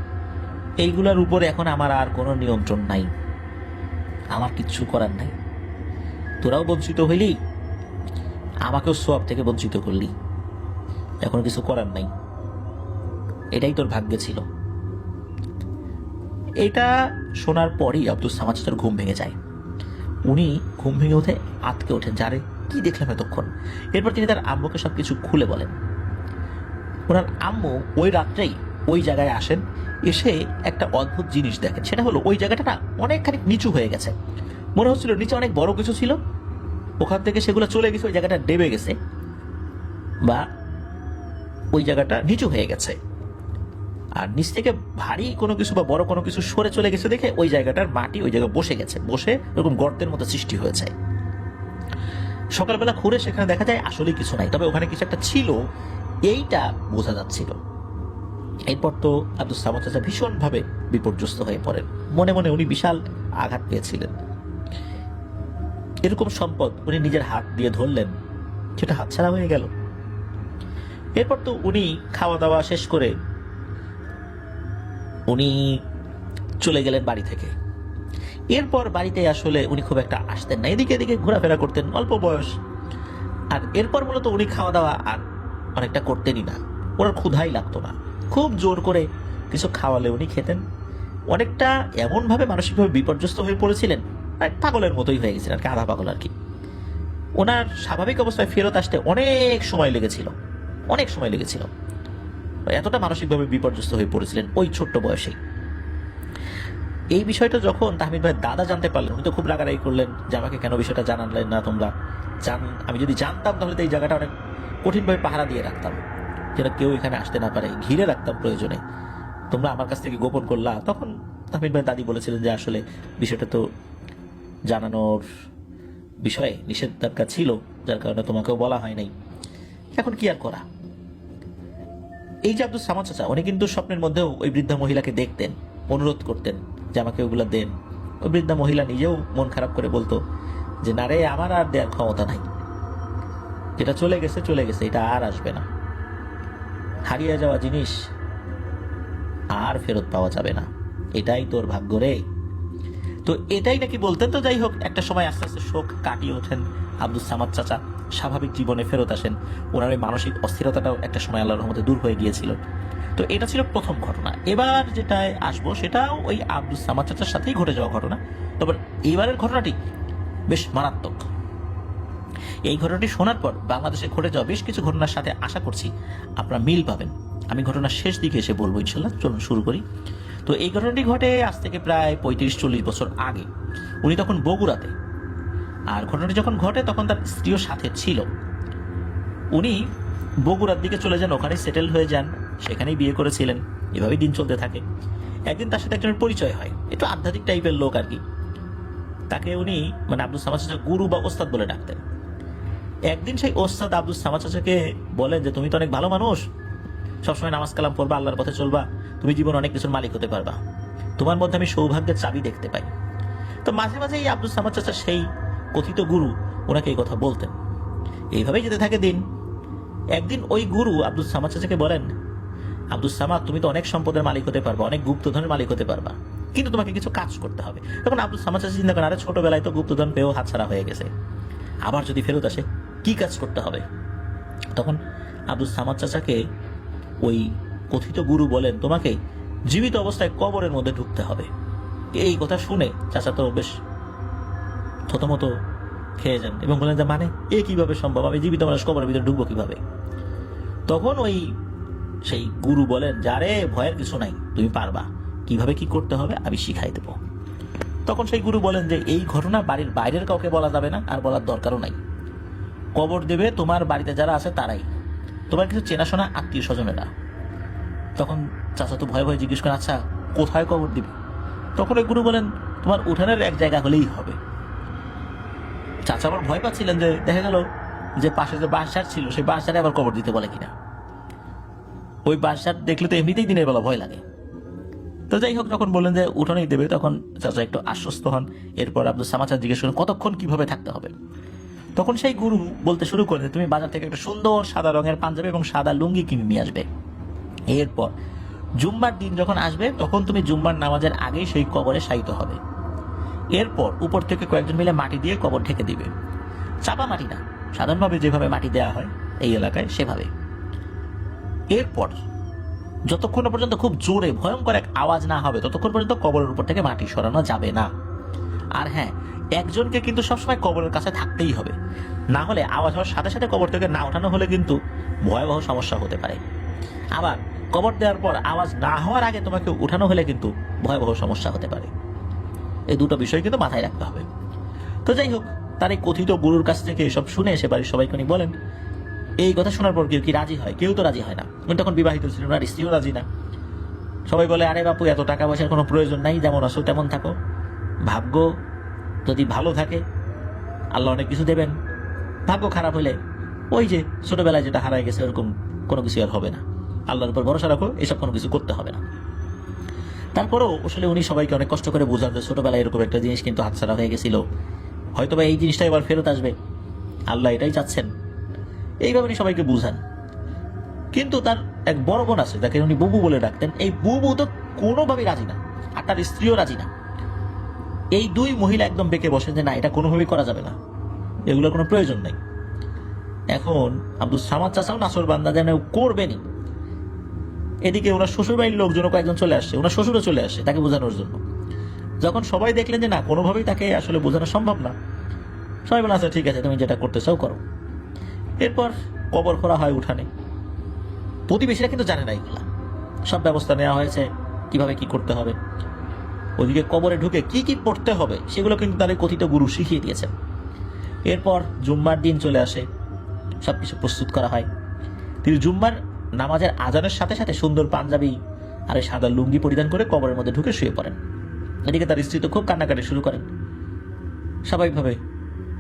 B: এইগুলোর উপরে এখন আমার আর কোনো নিয়ন্ত্রণ নাই, আমার কিচ্ছু করার নাই, তোরাও বঞ্চিত হইলি, আমাকেও সওয়াব থেকে বঞ্চিত করলি, এখন কিছু করার নাই, এটাই তোর ভাগ্যে ছিল। এটা শোনার পরই আব্দুল সামাদ চাচার ঘুম ভেঙে যায়। উনি ঘুম ভেঙে উঠে আতকে ওঠেন, যারে কি দেখলাম এতক্ষণ। এরপর তিনি তার আম্মুকে সবকিছু খুলে বলেন। ওনার আম্মু ওই রাত্রেই ওই জায়গায় আসেন, এসে একটা অদ্ভুত জিনিস দেখেন। সেটা হলো ওই জায়গাটা না অনেকখানি নিচু হয়ে গেছে, মনে হচ্ছিল নিচে অনেক বড় কিছু ছিল, ওখান থেকে সেগুলো চলে গেছে, ওই জায়গাটা ডেবে গেছে বা ওই জায়গাটা নিচু হয়ে গেছে, আর নিচ থেকে ভারী কোনো কিছু বা বড় কোনো কিছু সরে চলে গেছে দেখে ওই জায়গাটার মাটি ওই জায়গায় বসে গেছে, বসে এরকম গর্তের মতো সৃষ্টি হয়েছে। সকালবেলা ঘুরে সেখানে দেখা যায় আসলে কিছু নাই, তবে ওখানে কিছু একটা ছিল এইটা বোঝা যাচ্ছিল। এরপর তো আব্দুল সামাদ চাচা ভীষণভাবে বিপর্যস্ত হয়ে পড়েন, মনে মনে উনি বিশাল আঘাত পেয়েছিলেন। এরকম সম্পদ উনি নিজের হাত দিয়ে ধরলেন, সেটা হাতছাড়া হয়ে গেল। এরপর তো উনি খাওয়া দাওয়া শেষ করে উনি চলে গেলেন বাড়ি থেকে। এরপর বাড়িতে আসলে উনি খুব একটা আসতেন না, এদিকে এদিকে ঘোরাফেরা করতেন, অল্প বয়স। আর এরপর মূলত উনি খাওয়া দাওয়া আর অনেকটা করতেনই না, ওনার ক্ষুধাই লাগতো না। খুব জোর করে কিছু খাওয়ালে উনি খেতেন। অনেকটা এমনভাবে মানসিকভাবে বিপর্যস্ত হয়ে পড়েছিলেন, প্রায় পাগলের মতোই হয়ে গেছিলেন আর কি, আধা পাগল আর কি। ওনার স্বাভাবিক অবস্থায় ফেরত আসতে অনেক সময় লেগেছিল, অনেক সময় লেগেছিল। এতটা মানসিকভাবে বিপর্যস্ত হয়ে পড়েছিলেন ওই ছোট্ট বয়সেই। এই বিষয়টা যখন তাহমিদ ভাই দাদা জানতে পারলেন, উনি তো খুব রাগারাগি করলেন যে আমাকে কেন বিষয়টা জানালেন না তোমরা। আমি যদি জানতাম তাহলে তো এই জায়গাটা অনেক কঠিনভাবে পাহারা দিয়ে রাখতাম, যেটা কেউ এখানে আসতে না পারে, ঘিরে রাখতাম প্রয়োজনে। তোমরা আমার কাছ থেকে গোপন করলা। তখন তাহমিদ ভাই দাদি বলেছিলেন যে আসলে বিষয়টা তো জানানোর বিষয়ে নিষেধাজ্ঞা ছিল, যার কারণে তোমাকেও বলা হয় নাই। এখন কি আর করা। এই যে আব্দুল সামাদ চাচা, উনি কিন্তু স্বপ্নের মধ্যেও ওই বৃদ্ধা মহিলাকে দেখতেন, অনুরোধ করতেন যে আমাকে ওগুলা দেন। ওই বৃদ্ধা মহিলা নিজেও মন খারাপ করে বলতো যে না রে, আমার আর দেওয়ার ক্ষমতা নাই, যেটা চলে গেছে চলে গেছে, এটা আর আসবে না। হারিয়ে যাওয়া জিনিস আর ফেরত পাওয়া যাবে না, এটাই তোর ভাগ্য রে। তো এটাই নাকি বলতেন। তো যাই হোক, একটা সময় আস্তে আস্তে শোক কাটিয়ে ওঠেন আব্দুল সামাদ চাচা, স্বাভাবিক জীবনে ফেরত আসেন। ওনার ওই মানসিক অস্থিরতাটাও একটা সময় আল্লাহর রহমতে দূর হয়ে গিয়েছিল। তো এটা ছিল প্রথম ঘটনা। এবার যেটায় আসবো সেটাও ওই আব্দুল সামাদ চাচার সাথেই ঘটে যাওয়া ঘটনা। তবে এইবারের ঘটনাটি বেশ মারাত্মক। এই ঘটনাটি শোনার পর বাংলাদেশে ঘটে যাওয়া বেশ কিছু ঘটনার সাথে আশা করছি আপনারা মিল পাবেন। আমি ঘটনার শেষ দিকে এসে বলবো ইনশাল্লাহ। চলুন শুরু করি। তো এই ঘটনাটি ঘটে আজ থেকে প্রায় 35-40 বছর আগে। উনি তখন বগুড়াতে। আর ঘটনাটি যখন ঘটে তখন তার স্ত্রীও সাথে ছিল। উনি বগুড়ার দিকে চলে যান, ওখানেই সেটেল হয়ে যান, সেখানেই বিয়ে করেছিলেন। এভাবেই দিন চলতে থাকে। একদিন তার সাথে একজনের পরিচয় হয়, একটু আধ্যাত্মিক টাইপের লোক আর কি। তাকে উনি মানে আব্দুল সামাদ চাচা গুরু বা ওস্তাদ বলে ডাকতেন। একদিন সেই ওস্তাদ আব্দুল সামাদ চাচাকে বলেন যে তুমি তো অনেক ভালো মানুষ, সবসময় নামাজ কালাম পড়বা, আল্লাহর পথে চলবা, তুমি জীবন অনেক কিছুর মালিক হতে পারবা, তোমার মধ্যে আমি সৌভাগ্যের চাবি দেখতে পাই। তো মাঝে মাঝে এই আব্দুল সামাদ চাচা সেই কথিত গুরু ওনাকে এই কথা বলতেন। এইভাবেই যেতে থাকে দিন। একদিন ওই গুরু আব্দুল সামাদ চাচাকে বলেন, আব্দুল সামাদ তুমি তো অনেক সম্পদের মালিক হতে পারবা, অনেক গুপ্তধনের মালিক হতে পারবা, কিন্তু তোমাকে কিছু কাজ করতে হবে। তখন আব্দুল সামাদ চাচা চিন্তা করেন, আরে ছোটবেলায় তো গুপ্তধন পেয়েও হাতছাড়া হয়ে গেছে, আবার যদি ফেরত আসে কি কাজ করতে হবে। তখন আব্দুল সামাদ চাচাকে ওই কথিত গুরু বলেন, তোমাকে জীবিত অবস্থায় কবরের মধ্যে ঢুকতে হবে। এই কথা শুনে চাচা তো বেশ থতমত খেয়ে যান এবং বলেন যে মানে এ কিভাবে সম্ভব, আমি জীবিত মানুষ কবরের ভিতরে ঢুকবো কিভাবে। তখন ওই সেই গুরু বলেন, যারে ভয়ের কিছু নাই, তুমি পারবা, কিভাবে কি করতে হবে আমি শিখাই দেবো। তখন সেই গুরু বলেন যে এই ঘটনা বাড়ির বাইরের কাউকে বলা যাবে না, আর বলার দরকারও নাই। কবর দেবে তোমার বাড়িতে যারা আছে তারাই, তোমার কিছু চেনাশোনা আত্মীয় স্বজনেরা। তখন চাচা তো ভয়ে ভয়ে জিজ্ঞেস করেন, আচ্ছা কোথায় কবর দিবে? তখন ওই গুরু বলেন, তোমার উঠানের এক জায়গা হলেই হবে। চাচা আবার ভয় পাচ্ছিলেন যে দেখা গেল যে পাশে যে বাঁশঝাড় ছিল সেই বাঁশঝাড়ে আবার কবর দিতে বলে কিনা। ওই বাঁশঝাড় দেখলে তো এমনিতেই দিনের বেলা ভয় লাগে। তো যাই হোক, যখন বললেন যে উঠোনেই দেবে তখন চাচা একটু আশ্বস্ত হন। এরপর আব্দুল সামাদ চাচা জিজ্ঞেস করেন কতক্ষণ কিভাবে থাকতে হবে। তখন সেই গুরু বলতে শুরু করেন, তুমি বাজার থেকে একটা সুন্দর সাদা রঙের পাঞ্জাবি এবং সাদা লুঙ্গি কিনে নিয়ে আসবে। এরপর জুম্মার দিন যখন আসবে তখন তুমি জুম্মার নামাজের আগেই সেই কবরে শায়িত হবে। এরপর উপর থেকে কয়েকজন মিলে মাটি দিয়ে কবর ঢেকে দিবে, চাপা মাটি না, সাধারণভাবে যেভাবে মাটি দেওয়া হয় এই এলাকায় সেভাবে। এরপর যতক্ষণ পর্যন্ত খুব জোরে ভয়ঙ্কর এক আওয়াজ না হবে ততক্ষণ পর্যন্ত কবরের উপর থেকে মাটি সরানো যাবে না। আর হ্যাঁ, একজনকে কিন্তু সবসময় কবরের কাছে থাকতেই হবে, না হলে আওয়াজ হওয়ার সাথে সাথে কবর থেকে না ওঠানো হলে কিন্তু ভয়াবহ সমস্যা হতে পারে। আবার কবর দেওয়ার পর আওয়াজ না হওয়ার আগে তোমাকে উঠানো হলে কিন্তু ভয়াবহ সমস্যা হতে পারে। এই দুটো বিষয় কিন্তু মাথায় রাখতে হবে। তো যাই হোক, তার এই কথিত গুরুর কাছ থেকে এসব শুনে এসে বাড়ির সবাইকে উনি বলেন। এই কথা শোনার পর কেউ কি রাজি হয়? কেউ তো রাজি হয় না। উনি তখন বিবাহিত ছিলেন, ওনার স্ত্রীও রাজি না। সবাই বলে, আরে বাপু এত টাকা পয়সার কোনো প্রয়োজন নাই, যেমন আসো তেমন থাকো, ভাগ্য যদি ভালো থাকে আল্লাহ অনেক কিছু দেবেন, ভাগ্য খারাপ হলে ওই যে ছোটবেলায় যেটা হারায় গেছে ওরকম কোনো কিছু আর হবে না, আল্লাহর উপর ভরসা রাখো, এসব কোনো কিছু করতে হবে না। তারপরেও আসলে উনি সবাইকে অনেক কষ্ট করে বোঝান যে ছোটবেলায় এরকম একটা জিনিস কিন্তু হাতছাড়া হয়ে গেছিল, হয়তোবা এই জিনিসটা এবার ফেরত আসবে, আল্লাহ এটাই চাচ্ছেন, এইভাবে উনি সবাইকে বুঝান। কিন্তু তার এক বড় বোন আছে যাকে উনি বুবু বলে ডাকতেন, এই বুবু তো কোনোভাবেই রাজি না, আর তার স্ত্রীও রাজি না। এই দুই মহিলা একদম বেঁকে বসেন যে না, এটা কোনোভাবেই করা যাবে না, এগুলোর কোনো প্রয়োজন নেই। এখন আব্দুল সামাদ চাচাও নাসর বান্দা যেন করবেনি, এদিকে ওনার শ্বশুরবাড়ির লোকজনও কয়েকজন চলে আসছে, ওনার শ্বশুরও চলে আসে তাকে বোঝানোর জন্য। যখন সবাই দেখলেন যে না, কোনোভাবেই তাকে আসলে বোঝানো সম্ভব না, সবাই বলে আচ্ছা ঠিক আছে, তুমি যেটা করতে চাও করো। এরপর কবর খোঁড়া হয় উঠানে। প্রতিবেশীরা কিন্তু জানে না এগুলা, সব ব্যবস্থা নেওয়া হয়েছে কিভাবে কি করতে হবে। ওদিকে কবরে ঢুকে কি কি পড়তে হবে সেগুলো কিন্তু তাদের কথিত গুরু শিখিয়ে দিয়েছেন। এরপর জুম্মার দিন চলে আসে, সবকিছু প্রস্তুত করা হয়। তিনি জুম্মার নামাজের আজানের সাথে সাথে সুন্দর পাঞ্জাবি আর এই সাদা লুঙ্গি পরিধান করে কবরের মধ্যে ঢুকে শুয়ে পড়েন। এদিকে তার স্ত্রী তো খুব কান্নাকাটি শুরু করেন। স্বাভাবিকভাবে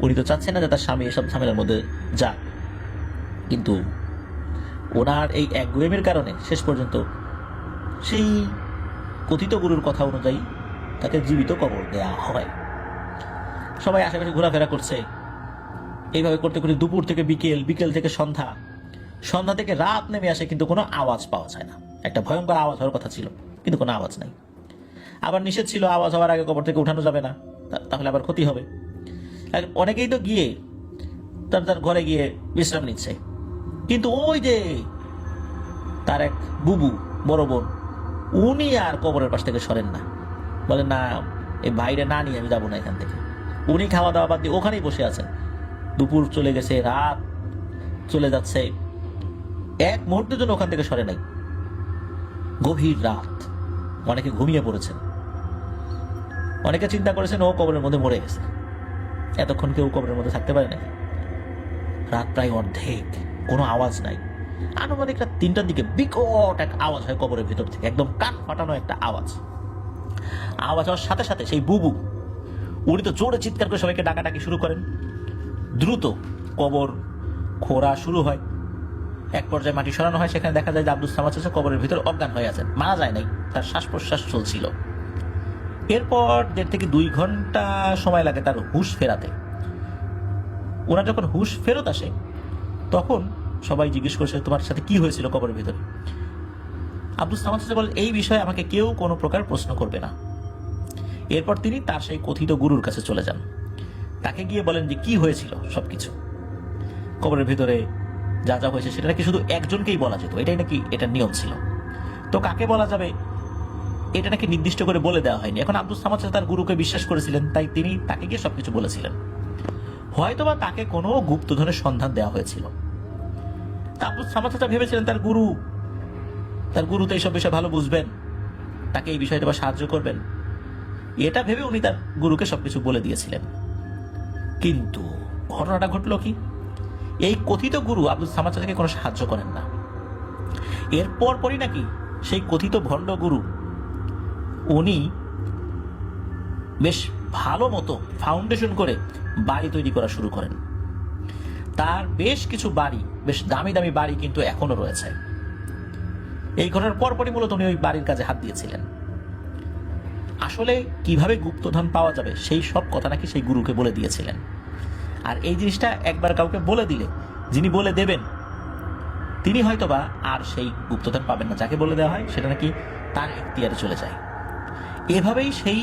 B: উনি তো চাচ্ছেন না যে তার স্বামী এসব ঝামেলার মধ্যে যাক, কিন্তু ওনার এই একগুয়েমের কারণে শেষ পর্যন্ত সেই কথিত গুরুর কথা অনুযায়ী তাকে জীবিত কবর দেয়া হয়। সবাই আশেপাশে ঘোরাফেরা করছে, এইভাবে করতে করতে দুপুর থেকে বিকেল, বিকেল থেকে সন্ধ্যা, সন্ধ্যা থেকে রাত নেমে আসে, কিন্তু কোনো আওয়াজ পাওয়া যায় না। একটা ভয়ঙ্কর আওয়াজ হওয়ার কথা ছিল, কিন্তু কোনো আওয়াজ নাই। আবার নিষেধ ছিল আওয়াজ হওয়ার আগে কবর থেকে উঠানো যাবে না, তাহলে আবার ক্ষতি হবে। অনেকেই তো গিয়ে তার ঘরে গিয়ে বিশ্রাম নিচ্ছে, কিন্তু ওই যে তার এক বুবু, বড় বোন, উনি আর কবরের পাশ থেকে সরেন না, বলেন না এই বাইরে না নিয়ে আমি যাবো না এখান থেকে। উনি খাওয়া দাওয়া বাদ দিয়ে ওখানেই বসে আছেন। দুপুর চলে গেছে, রাত চলে যাচ্ছে, এক মুহূর্তের জন্য ওখান থেকে সরে নাই। গভীর রাত, অনেকে ঘুমিয়ে পড়েছেন, অনেকে চিন্তা করেছেন ও কবরের মধ্যে মরে গেছে। এতক্ষণ কেউ কবরের মধ্যে থাকতে পারে না। রাত প্রায় অর্ধেক, কোনো আওয়াজ নাই। আনুমানিক রাত 3টার দিকে বিকট এক আওয়াজ হয় কবরের ভেতর থেকে, একদম কান ফাটানো একটা আওয়াজ। আওয়াজ হওয়ার সাথে সাথে সেই বুবু, উনি তো জোরে চিৎকার করে সবাইকে ডাকাডাকি শুরু করেন। দ্রুত কবর খোঁড়া শুরু হয়। এক পর্যায়ে মাটি সরানো হয়, সেখানে দেখা যায় যে আব্দুস সামাদ চাচা কবরের ভিতর অজ্ঞান হয়ে আছেন, মারা যায় নাই, তার শ্বাস প্রশ্বাস চলছিল। এরপর 1.5 থেকে 2 ঘন্টা সময় লাগে তার হুঁশ ফেরাতে। ওনার যখন হুঁশ ফেরত আসে তখন সবাই জিজ্ঞেস করছে তোমার সাথে কি হয়েছিল কবরের ভিতরে। আব্দুস সামাদ চাচা বলেন এই বিষয়ে আমাকে কেউ কোনো প্রকার প্রশ্ন করবে না। এরপর তিনি তার সেই কথিত গুরুর কাছে চলে যান, তাকে গিয়ে বলেন যে কি হয়েছিল সবকিছু, কবরের ভিতরে যা যা হয়েছে সেটা নাকি শুধু একজনকেই বলা যেত, এটাই নাকি এটা নিয়ম ছিল। তো কাকে বলা যাবে এটা নাকি নির্দিষ্ট করে বলে দেওয়া হয়নি। এখন আব্দুস সামাদ চাচা তার গুরুকে বিশ্বাস করেছিলেন, তাই তিনি তাকে গিয়ে সবকিছু বলেছিলেন। হয়তোবা তাকে কোনো গুপ্তধনের সন্ধান দেওয়া হয়েছিল। আব্দুস সামাদ চাচা ভেবেছিলেন তার গুরু তো এইসব বিষয় ভালো বুঝবেন, তাকে এই বিষয়টা সাহায্য করবেন, এটা ভেবে উনি তার গুরুকে সবকিছু বলে দিয়েছিলেন। কিন্তু ঘটনাটা ঘটলো কি, এই কথিত গুরু আব্দুস সামাদ চাচাকে কোনো সাহায্য করেন না। এরপর পরই নাকি সেই কথিত ভণ্ড গুরু উনি বেশ ভালো মতো ফাউন্ডেশন করে বাড়ি তৈরি করা শুরু করেন। তার বেশ কিছু বাড়ি, বেশ দামি দামি বাড়ি কিন্তু এখনো রয়েছে। এই ঘটনার পরপরই মূলত উনি ওই বাড়ির কাজে হাত দিয়েছিলেন। আসলে কিভাবে গুপ্তধন পাওয়া যাবে সেই সব কথা নাকি সেই গুরুকে বলে দিয়েছিলেন। আর এই জিনিসটা একবার কাউকে বলে দিলে যিনি বলে দেবেন তিনি হয়তোবা আর সেই গুপ্তধন পাবেন না, যাকে বলে দেওয়া হয় সেটা নাকি তার এখতিয়ারে চলে যায়। এভাবেই সেই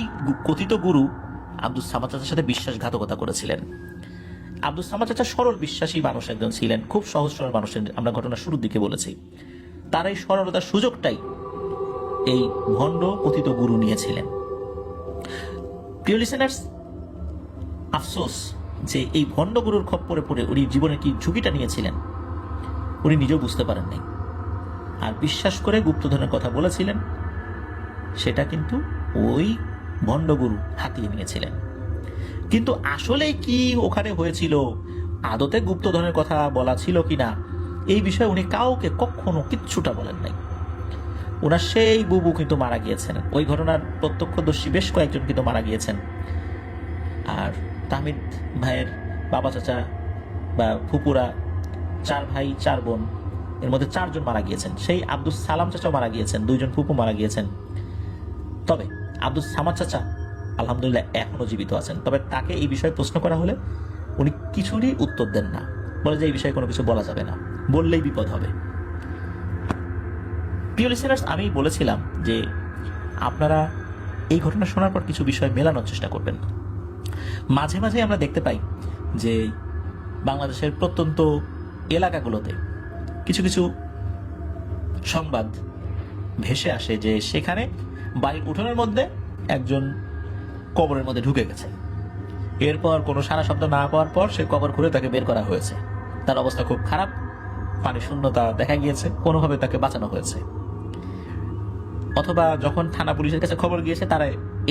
B: কথিত গুরু আব্দুস সামাদ চাচার সাথে বিশ্বাসঘাতকতা করেছিলেন। আব্দুস সামাদ চাচা সরল বিশ্বাসী মানুষ একজন ছিলেন, খুব সহজ সরল মানুষের, আমরা ঘটনা শুরুর দিকে বলেছি। তার এই সরলতার সুযোগটাই এই ভণ্ড কথিত গুরু নিয়েছিলেন। প্রিয় লিসেনার্স, আফসোস যে এই ভণ্ড গুরুর খপ্পরে পড়ে উনি জীবনের কি ঝুঁকিটা নিয়েছিলেন উনি নিজেও বুঝতে পারেন নাই। আর বিশ্বাস করে গুপ্তধনের কথা বলেছিলেন, সেটা কিন্তু ওই ভণ্ড গুরু হাতিয়ে নিয়েছিলেন। কিন্তু আসলে কি ওখানে হয়েছিল, আদতে গুপ্তধনের কথা বলা ছিল কিনা, এই বিষয়ে উনি কাউকে কখনো কিচ্ছুটা বলেন নাই। ওনার সেই বুবু কিন্তু মারা গিয়েছেন, ওই ঘটনার প্রত্যক্ষদর্শী বেশ কয়েকজন কিন্তু মারা গিয়েছেন। আর তাহমিদ ভাইয়ের বাবা চাচা বা ফুপুরা 4 ভাই 4 বোন, এর মধ্যে 4 জন মারা গিয়েছেন। সেই আব্দুস সালাম চাচাও মারা গিয়েছেন, 2 জন ফুপু মারা গিয়েছেন। তবে আব্দুস সামাদ চাচা আলহামদুলিল্লাহ এখনো জীবিত আছেন। তবে তাকে এই বিষয়ে প্রশ্ন করা হলে উনি কিছুরই উত্তর দেন না, বলে যে এই বিষয়ে কোনো কিছু বলা যাবে না, বললেই বিপদ হবে। প্রিয় লিসেনার্স, আমি বলেছিলাম যে আপনারা এই ঘটনা শোনার পর কিছু বিষয় মেলানোর চেষ্টা করবেন। মাঝে মাঝে আমরা দেখতে পাই যে বাংলাদেশের প্রত্যন্ত এলাকাগুলোতে কিছু কিছু সংবাদ ভেসে আসে যে সেখানে বাড়ির উঠোনের মধ্যে একজন কবরের মধ্যে ঢুকে গেছে। এরপর কোনো সারা শব্দ না পাওয়ার পর সে কবর খুলে তাকে বের করা হয়েছে। তার অবস্থা খুব খারাপ, পানি শূন্যতা দেখা গিয়েছে, কোনোভাবে তাকে বাঁচানো হয়েছে। অথবা যখন থানা পুলিশের কাছে খবর গিয়েছে, তারা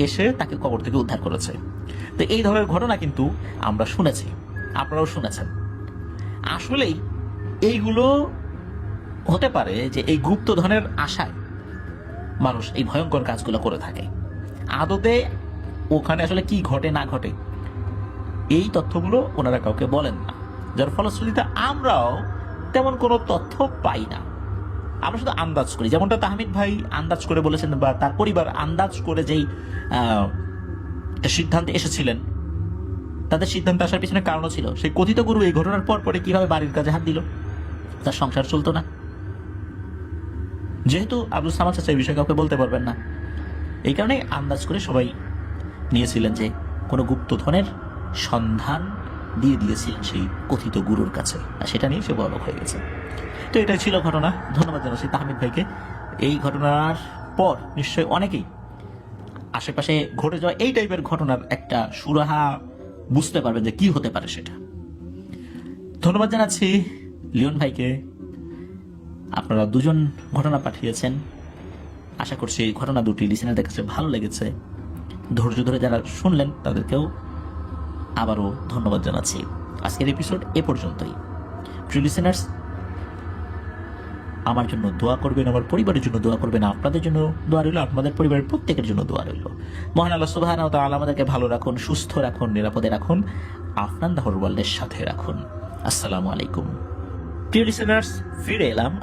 B: এসে তাকে কবর থেকে উদ্ধার করেছে। তো এই ধরনের ঘটনা কিন্তু আমরা শুনেছি, আপনারাও শুনেছেন। আসলেই এইগুলো হতে পারে যে এই গুপ্তধনের আশায় মানুষ এই ভয়ঙ্কর কাজগুলো করে থাকে। আদতে ওখানে আসলে কি ঘটে না ঘটে এই তথ্যগুলো ওনারা কাউকে বলেন না, যার ফলশ্রুতিতে আমরাও তেমন কোনো তথ্য পাই না। আমরা শুধু আন্দাজ করি, যেমনটা তাহমিদ ভাই আন্দাজ করে বলেছেন বা তার পরিবার আন্দাজ করে যেই সিদ্ধান্তে এসেছিলেন, তাদের সিদ্ধান্ত আসার পিছনে কারণও ছিল সেই কথিত গুরু এই ঘটনার পর পরে কিভাবে বাড়ির কাজে হাত দিল, তার সংসার চলতো না। যেহেতু আব্দুল সামাদ চাচা এই বিষয়ে কাউকে বলতে পারবেন না, এই কারণেই আন্দাজ করে সবাই নিয়েছিলেন যে কোনো গুপ্তধনের সন্ধান দিয়ে দিয়েছিলেন সেই কথিত গুরুর কাছে, আর সেটা নিয়ে সে বড় হয়ে গেছে। তো এটাই ছিল ঘটনা। ধন্যবাদ জানাচ্ছি তাহমিদ ভাইকে। এই ঘটনার পর নিশ্চয়ই অনেকেই আশেপাশে ঘটে যাওয়া এই টাইপের ঘটনার একটা সুরাহা বুঝতে পারবেন যে কি হতে পারে সেটা। ধন্যবাদ জানাচ্ছি লিওন ভাইকে। আপনারা দুজন ঘটনা পাঠিয়েছেন, আশা করছি এই ঘটনা দুটি লিসেনারদের কাছে ভালো লেগেছে। ধৈর্য ধরে যারা শুনলেন তাদেরকেও আবারও ধন্যবাদ জানাচ্ছি। আজকের এপিসোড এ পর্যন্তই। প্রিয় লিসেনার্স, আমার জন্য দোয়া করবেন, আমার পরিবারের জন্য দোয়া করবেন, আপনাদের জন্য দোয়া রইল, আপনাদের পরিবারের প্রত্যেকের জন্য দোয়া রইল। মহান আল্লাহ সুবহানাহু ওয়া তাআলা আমাদেরকে ভালো রাখুন, সুস্থ রাখুন, নিরাপদে রাখুন, আফনান দা ওয়ার্ল্ডের সাথে রাখুন। আসসালামু আলাইকুম। প্রিয় লিসেনার্স, ফিরে এলাম